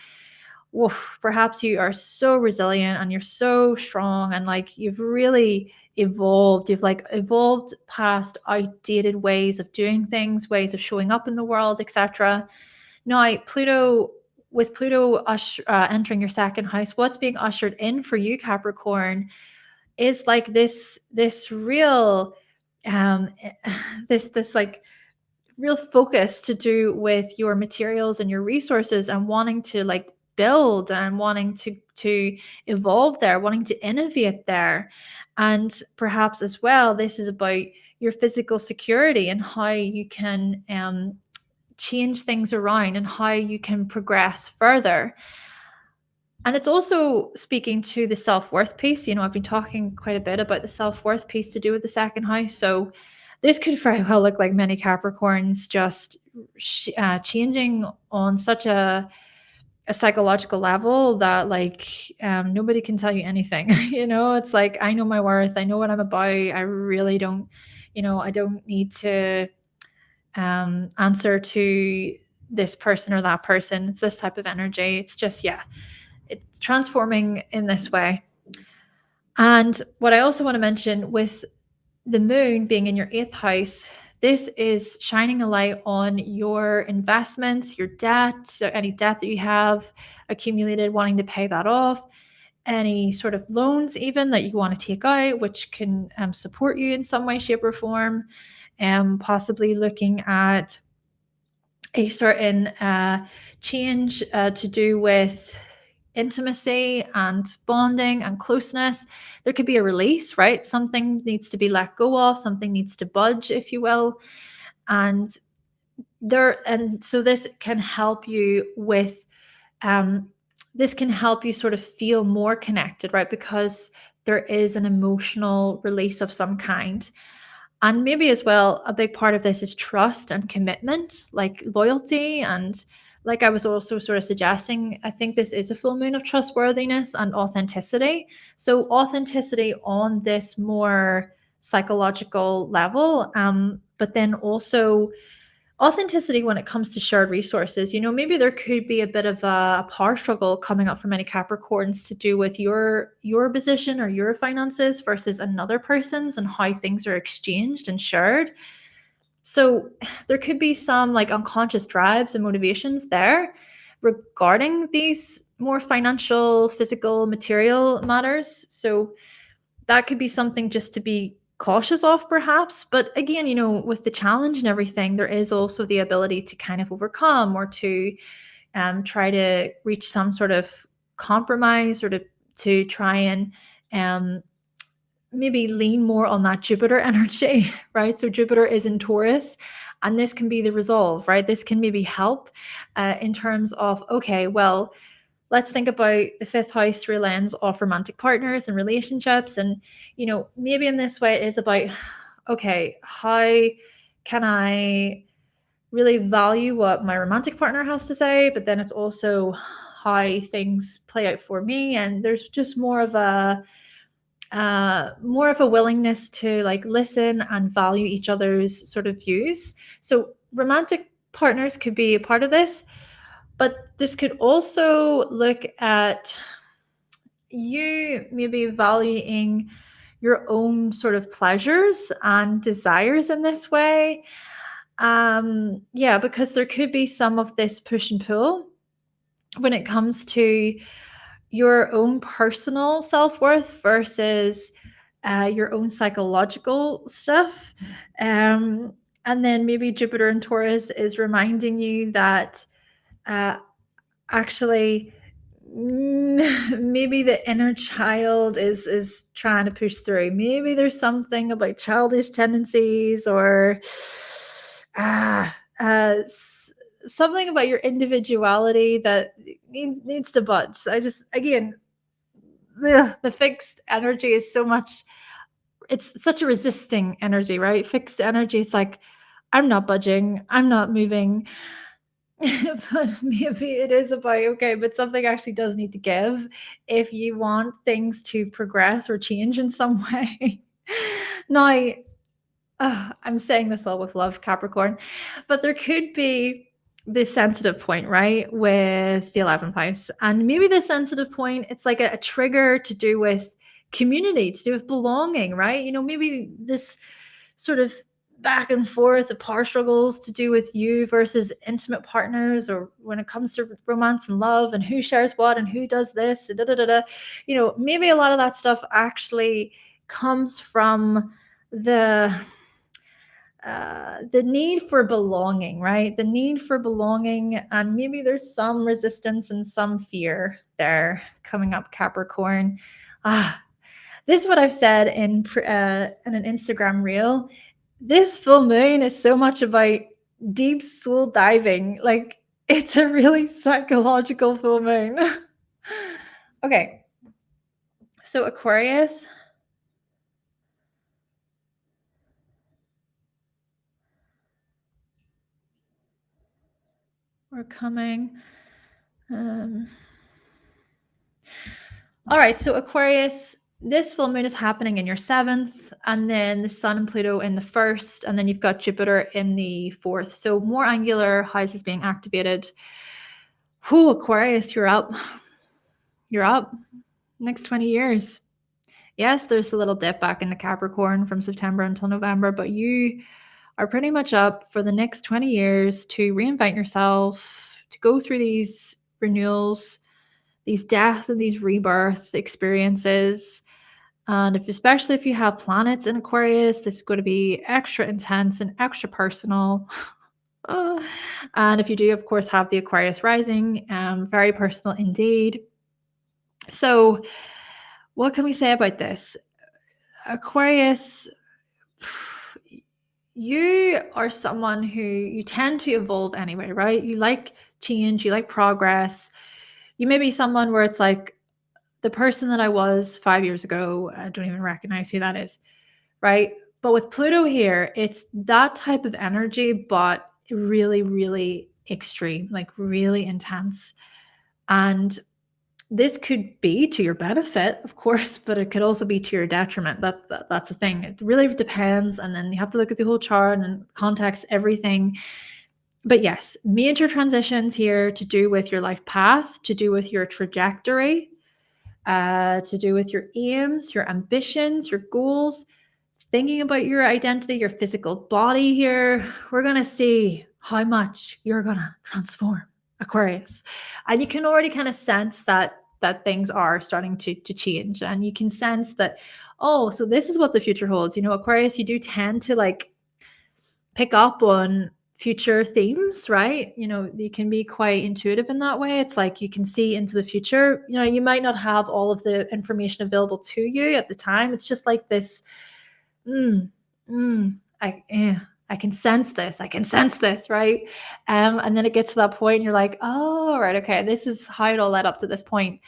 Woof, perhaps you are so resilient and you're so strong, and like you've really evolved. You've like evolved past outdated ways of doing things, ways of showing up in the world, etc. Now, with Pluto entering your 2nd house, what's being ushered in for you, Capricorn, is like this real um this like real focus to do with your materials and your resources, and wanting to like build and wanting to evolve there, wanting to innovate there. And perhaps as well, this is about your physical security and how you can change things around and how you can progress further. And it's also speaking to the self-worth piece. I've been talking quite a bit about the self-worth piece to do with the 2nd house. So this could very well look like many Capricorns just changing on such a psychological level that like nobody can tell you anything. It's like, I know my worth. I know what I'm about. I really don't, I don't need to answer to this person or that person. It's this type of energy. It's just, yeah, it's transforming in this way. And what I also want to mention with the moon being in your 8th house, this is shining a light on your investments, your debt, any debt that you have accumulated, wanting to pay that off, any sort of loans even that you want to take out, which can support you in some way, shape, or form, and possibly looking at a certain change to do with intimacy and bonding and closeness. There could be a release, right? Something needs to be let go of, something needs to budge, if you will. And so this can help you with this can help you sort of feel more connected, right? Because there is an emotional release of some kind. And maybe as well, a big part of this is trust and commitment, like loyalty. And like I was also sort of suggesting, I think this is a full moon of trustworthiness and authenticity. So, authenticity on this more psychological level, but then also authenticity when it comes to shared resources. Maybe there could be a bit of a power struggle coming up for many Capricorns to do with your position or your finances versus another person's, and how things are exchanged and shared. So there could be some like unconscious drives and motivations there regarding these more financial, physical, material matters. So that could be something just to be cautious of, perhaps. But again, with the challenge and everything, there is also the ability to kind of overcome, or to try to reach some sort of compromise, or to try and maybe lean more on that Jupiter energy, right? So Jupiter is in Taurus, and this can be the resolve, right? This can maybe help in terms of, okay, well, let's think about the 5th house through a lens of romantic partners and relationships. And, maybe in this way it is about, okay, how can I really value what my romantic partner has to say? But then it's also how things play out for me. And there's just more of a willingness to like listen and value each other's sort of views. So romantic partners could be a part of this. But this could also look at you maybe valuing your own sort of pleasures and desires in this way. Yeah, because there could be some of this push and pull when it comes to your own personal self-worth versus your own psychological stuff. Um, and then maybe Jupiter in Taurus is reminding you that uh, actually maybe the inner child is trying to push through. Maybe there's something about childish tendencies or something about your individuality that needs to budge. So I just, again, the fixed energy is so much, it's such a resisting energy, right? Fixed energy, it's like, I'm not budging, I'm not moving. But maybe it is about, okay, but something actually does need to give if you want things to progress or change in some way. Now, I'm saying this all with love, Capricorn, but there could be this sensitive point, right, with the 11th house. And maybe the sensitive point, it's like a trigger to do with community, to do with belonging, right? Maybe this sort of back and forth, the power struggles to do with you versus intimate partners, or when it comes to romance and love and who shares what and who does this, and da, da, da, da. Maybe a lot of that stuff actually comes from the the need for belonging, right? The need for belonging, and maybe there's some resistance and some fear there coming up, Capricorn. Ah, this is what I've said in an Instagram reel. This full moon is so much about deep soul diving. Like, it's a really psychological full moon. Okay, so Aquarius. We're coming. All right, so Aquarius, this full moon is happening in your seventh, and then the Sun and Pluto in the first, and then you've got Jupiter in the fourth. So more angular houses being activated. Whew, Aquarius, you're up. You're up. Next 20 years. Yes, there's a little dip back into Capricorn from September until November, but you are pretty much up for the next 20 years to reinvent yourself, to go through these renewals, these death and these rebirth experiences. And especially if you have planets in Aquarius, this is going to be extra intense and extra personal. And if you do, of course, have the Aquarius rising, very personal indeed. So, what can we say about this? Aquarius, you are someone who you tend to evolve anyway, right? You like change, you like progress. You may be someone where it's like, the person that I was 5 years ago, I don't even recognize who that is, right? But with Pluto here, it's that type of energy, but really, really extreme, like really intense. And this could be to your benefit, of course, but it could also be to your detriment. That's the thing. It really depends. And then you have to look at the whole chart and context, everything. But yes, major transitions here to do with your life path, to do with your trajectory, to do with your aims, your ambitions, your goals, thinking about your identity, your physical body here. We're going to see how much you're going to transform, Aquarius. And you can already kind of sense that things are starting to change. And you can sense that, oh, so this is what the future holds. Aquarius, you do tend to like pick up on future themes, right? You can be quite intuitive in that way. It's like you can see into the future. You might not have all of the information available to you at the time. It's just like this, mm, mm, I can sense this. I can sense this, right? And then it gets to that point and you're like, oh, right, okay, this is how it all led up to this point.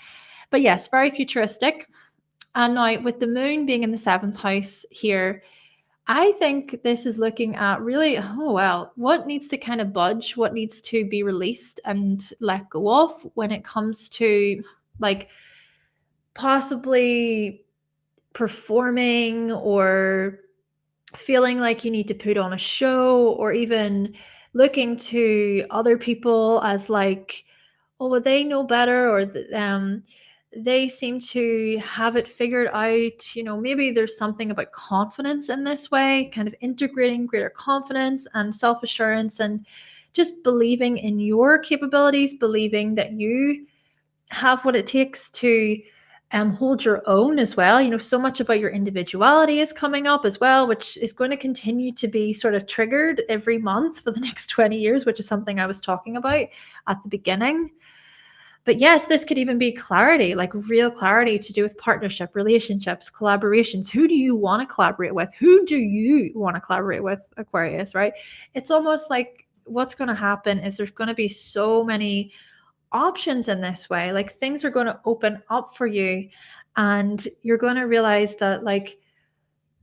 But yes, very futuristic. And now with the moon being in the seventh house here, I think this is looking at really, oh, well, what needs to kind of budge, what needs to be released and let go of when it comes to like possibly performing or feeling like you need to put on a show, or even looking to other people as like, oh, well, they know better, or they seem to have it figured out. Maybe there's something about confidence in this way, kind of integrating greater confidence and self-assurance and just believing in your capabilities, believing that you have what it takes to hold your own as well. So much about your individuality is coming up as well, which is going to continue to be sort of triggered every month for the next 20 years, which is something I was talking about at the beginning. But yes, this could even be clarity, like real clarity to do with partnership, relationships, collaborations. Who do you want to collaborate with? Who do you want to collaborate with, Aquarius, right? It's almost like what's going to happen is there's going to be so many options in this way. Like things are going to open up for you, and you're going to realize that like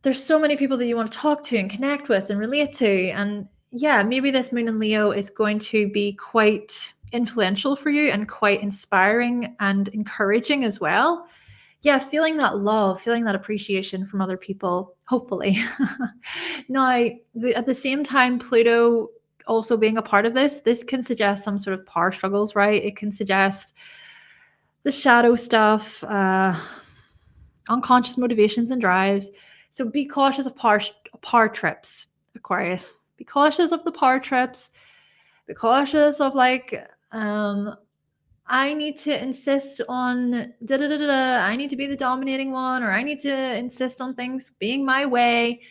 there's so many people that you want to talk to and connect with and relate to. And yeah, maybe this moon in Leo is going to be quite influential for you and quite inspiring and encouraging as well. Yeah, feeling that love, feeling that appreciation from other people, hopefully. Now, at the same time, Pluto also being a part of this can suggest some sort of power struggles, right? It can suggest the shadow stuff, unconscious motivations and drives. So be cautious of power trips, Aquarius. Be cautious of the power trips. Be cautious of like, I need to insist on da da da da. I need to be the dominating one, or I need to insist on things being my way.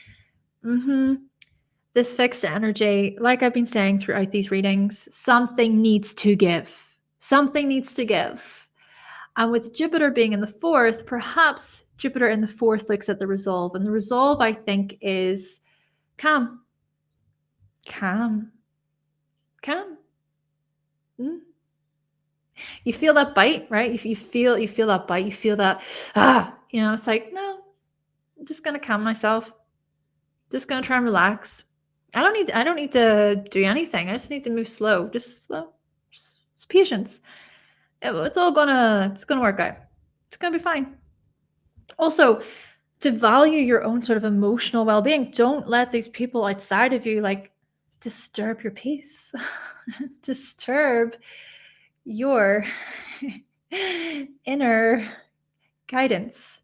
This fixed energy, like I've been saying throughout these readings, something needs to give. Something needs to give. And with Jupiter being in the fourth, perhaps Jupiter in the fourth looks at the resolve. And the resolve, I think, is calm. Calm. Calm. You feel that bite, right? If you feel that bite, you feel that, it's like, no, I'm just gonna calm myself. Just gonna try and relax. I don't need to do anything. I just need to move slow. Just slow. Just patience. It's gonna work out. It's gonna be fine. Also, to value your own sort of emotional well-being, don't let these people outside of you like disturb your peace. Disturb your inner guidance.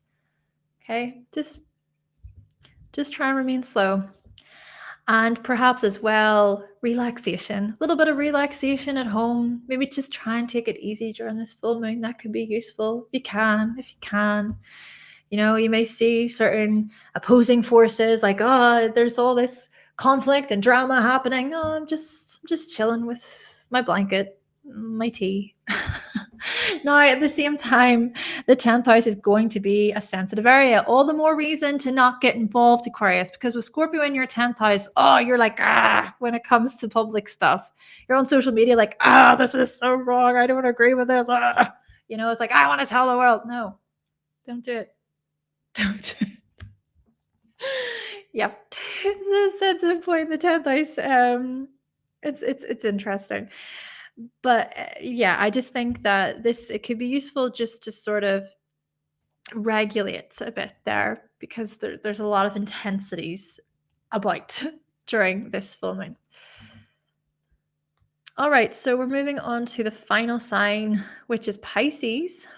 Okay? Just try and remain slow. And perhaps as well, relaxation. A little bit of relaxation at home. Maybe just try and take it easy during this full moon. That could be useful. If you can. You may see certain opposing forces like, there's all this conflict and drama happening. I'm just chilling with my blanket, my tea. Now, at the same time, the 10th house is going to be a sensitive area. All the more reason to not get involved, Aquarius, because with Scorpio in your 10th house, you're like, when it comes to public stuff. You're on social media like, this is so wrong. I don't agree with this. It's like, I want to tell the world. No, don't do it. Don't do it. Yep. It's a sensitive point in the 10th house. It's interesting. But yeah, I just think that it could be useful just to sort of regulate a bit there, because there's a lot of intensities about during this full moon. All right, so we're moving on to the final sign, which is Pisces.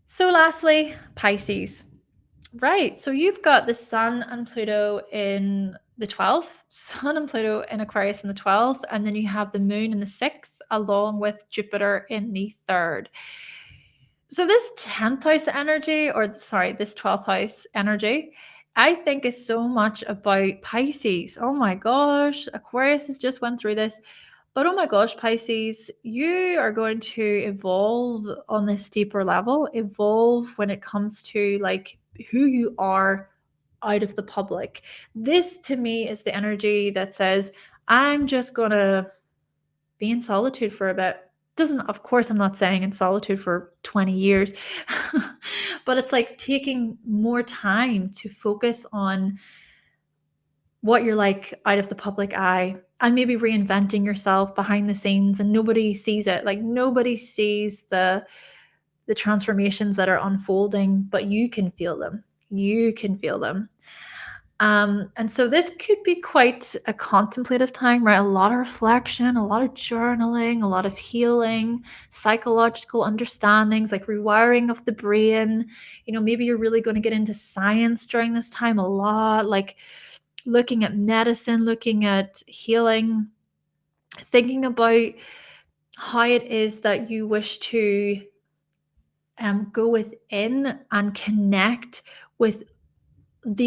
So lastly, Pisces. Right. So you've got the Sun and Pluto in the 12th, Sun and Pluto in Aquarius in the 12th, and then you have the Moon in the 6th, along with Jupiter in the 3rd. So this 10th house energy, this 12th house energy, I think is so much about Pisces. Oh my gosh, Aquarius has just went through this. But oh my gosh, Pisces, you are going to evolve on this deeper level, evolve when it comes to like who you are out of the public. This to me is the energy that says, I'm just going to be in solitude for a bit. Of course, I'm not saying in solitude for 20 years, but it's like taking more time to focus on what you're like out of the public eye, and maybe reinventing yourself behind the scenes, and nobody sees it. Like nobody sees the transformations that are unfolding, but you can feel them. You can feel them. And so this could be quite a contemplative time, right? A lot of reflection, a lot of journaling, a lot of healing, psychological understandings, like rewiring of the brain. Maybe you're really going to get into science during this time a lot, like looking at medicine, looking at healing, thinking about how it is that you wish to go within and connect with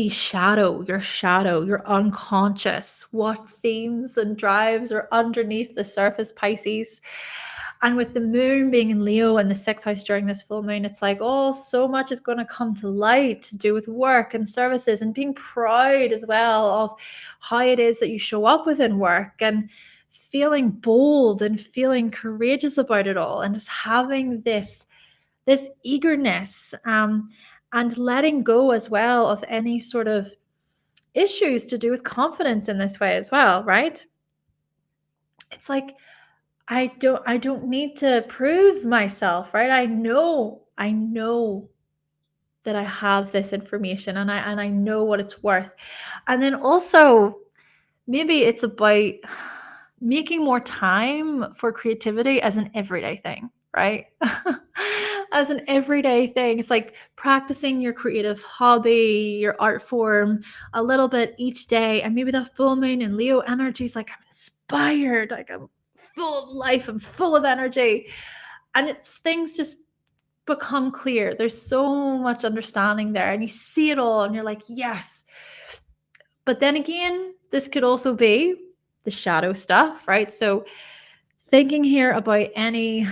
shadow, your unconscious, what themes and drives are underneath the surface, Pisces. And with the moon being in Leo and the sixth house during this full moon, it's like, oh, so much is going to come to light to do with work and services, and being proud as well of how it is that you show up within work, and feeling bold and feeling courageous about it all, and just having this eagerness, and letting go as well of any sort of issues to do with confidence in this way as well, right? It's like, I don't need to prove myself, right? I know that I have this information, and I know what it's worth. And then also, maybe it's about making more time for creativity as an everyday thing, right? As an everyday thing. It's like practicing your creative hobby, your art form a little bit each day. And maybe the full moon in Leo energy is like, I'm inspired, like I'm full of life, I'm full of energy. And it's things just become clear. There's so much understanding there, and you see it all, and you're like, yes. But then again, this could also be the shadow stuff, right? So thinking here about any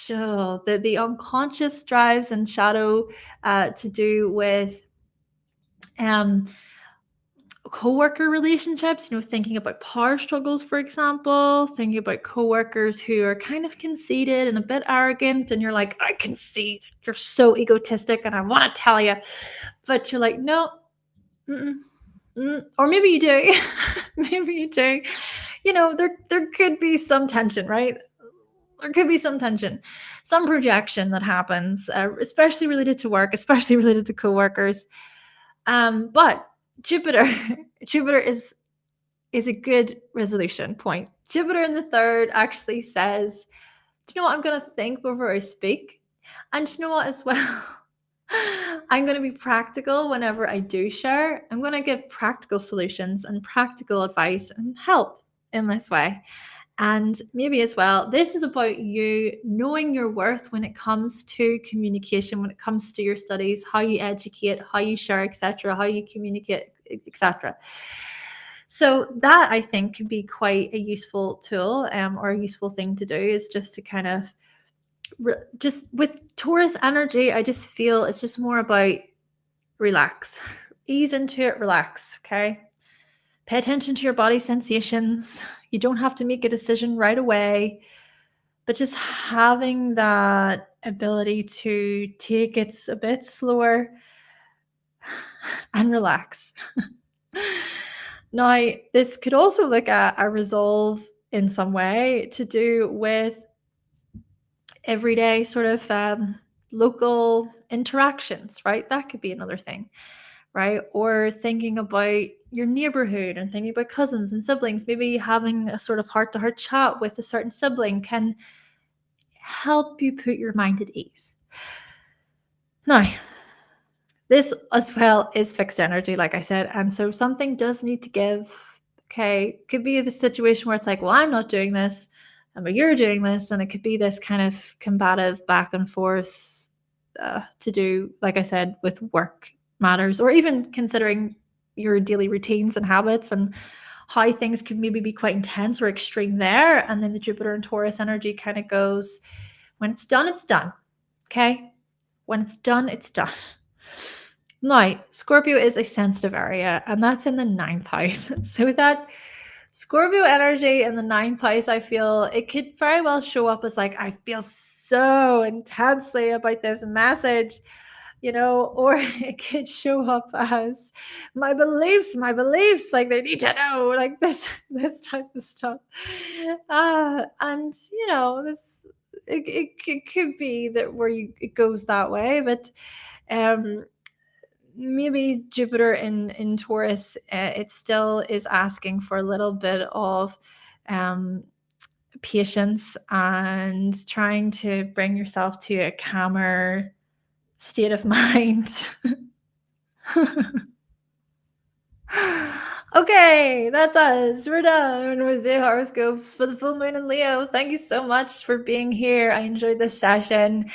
the unconscious drives and shadow to do with um co-worker relationships, thinking about power struggles, for example, thinking about co-workers who are kind of conceited and a bit arrogant, and you're like, I can see that you're so egotistic and I want to tell you, but you're like, no. Or maybe you do. Maybe you do. There could be some tension, right? There could be some tension, some projection that happens, especially related to work, especially related to coworkers. But Jupiter, Jupiter is a good resolution point. Jupiter in the third actually says, "Do you know what? I'm going to think before I speak, and do you know what as well." I'm going to be practical whenever I do share. I'm going to give practical solutions and practical advice and help in this way. And maybe as well, this is about you knowing your worth when it comes to communication, when it comes to your studies, how you educate, how you share, etc., how you communicate, etc. So that, I think, can be quite a useful tool, or a useful thing to do, is just to kind of just with Taurus energy, I just feel it's just more about relax, ease into it, relax. Okay. Pay attention to your body sensations. You don't have to make a decision right away, but just having that ability to take it a bit slower and relax. Now, this could also look at a resolve in some way to do with everyday sort of local interactions, right? That could be another thing, right? Or thinking about your neighborhood and thinking about cousins and siblings. Maybe having a sort of heart-to-heart chat with a certain sibling can help you put your mind at ease. Now, this as well is fixed energy, like I said, and so something does need to give. Okay, could be the situation where it's like, well, I'm not doing this, but you're doing this, and it could be this kind of combative back and forth to do, like I said, with work matters, or even considering your daily routines and habits, and how things can maybe be quite intense or extreme there. And then the Jupiter and Taurus energy kind of goes, when it's done, it's done. Okay, when it's done, it's done. Now, Scorpio is a sensitive area, and that's in the ninth house. So that Scorpio energy in the ninth house, I feel it could very well show up as like, I feel so intensely about this message, or it could show up as my beliefs, like they need to know, like this type of stuff. And this it could be that where it goes that way, but um maybe Jupiter in Taurus, it still is asking for a little bit of patience and trying to bring yourself to a calmer state of mind. Okay, that's us. We're done with the horoscopes for the full moon in Leo. Thank you so much for being here. I enjoyed this session.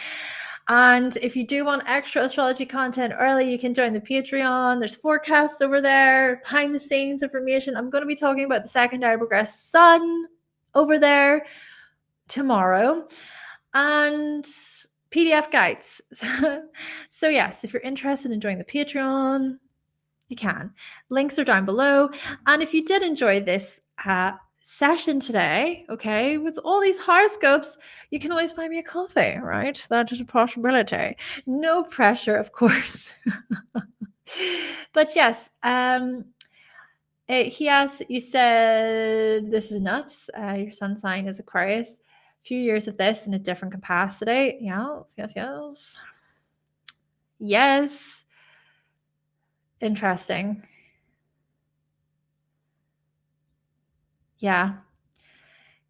And if you do want extra astrology content early, you can join the Patreon. There's forecasts over there, behind the scenes information. I'm going to be talking about the secondary progressed sun over there tomorrow, and PDF guides. So yes, if you're interested in joining the Patreon, you can. Links are down below. And if you did enjoy this session today, okay, with all these horoscopes, you can always buy me a coffee, right? That is a possibility. No pressure, of course. But yes, you said this is nuts. Your sun sign is Aquarius. A few years of this in a different capacity. Yes. Yes. Interesting. Yeah.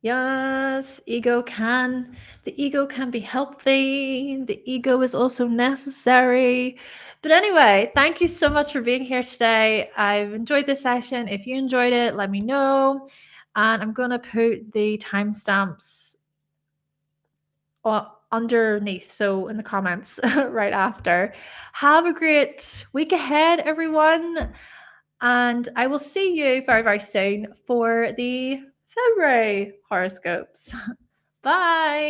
Yes, the ego can be healthy. The ego is also necessary. But anyway, thank you so much for being here today. I've enjoyed this session. If you enjoyed it, let me know. And I'm going to put the timestamps underneath, so in the comments right after. Have a great week ahead, everyone. And I will see you very, very soon for the February horoscopes. Bye.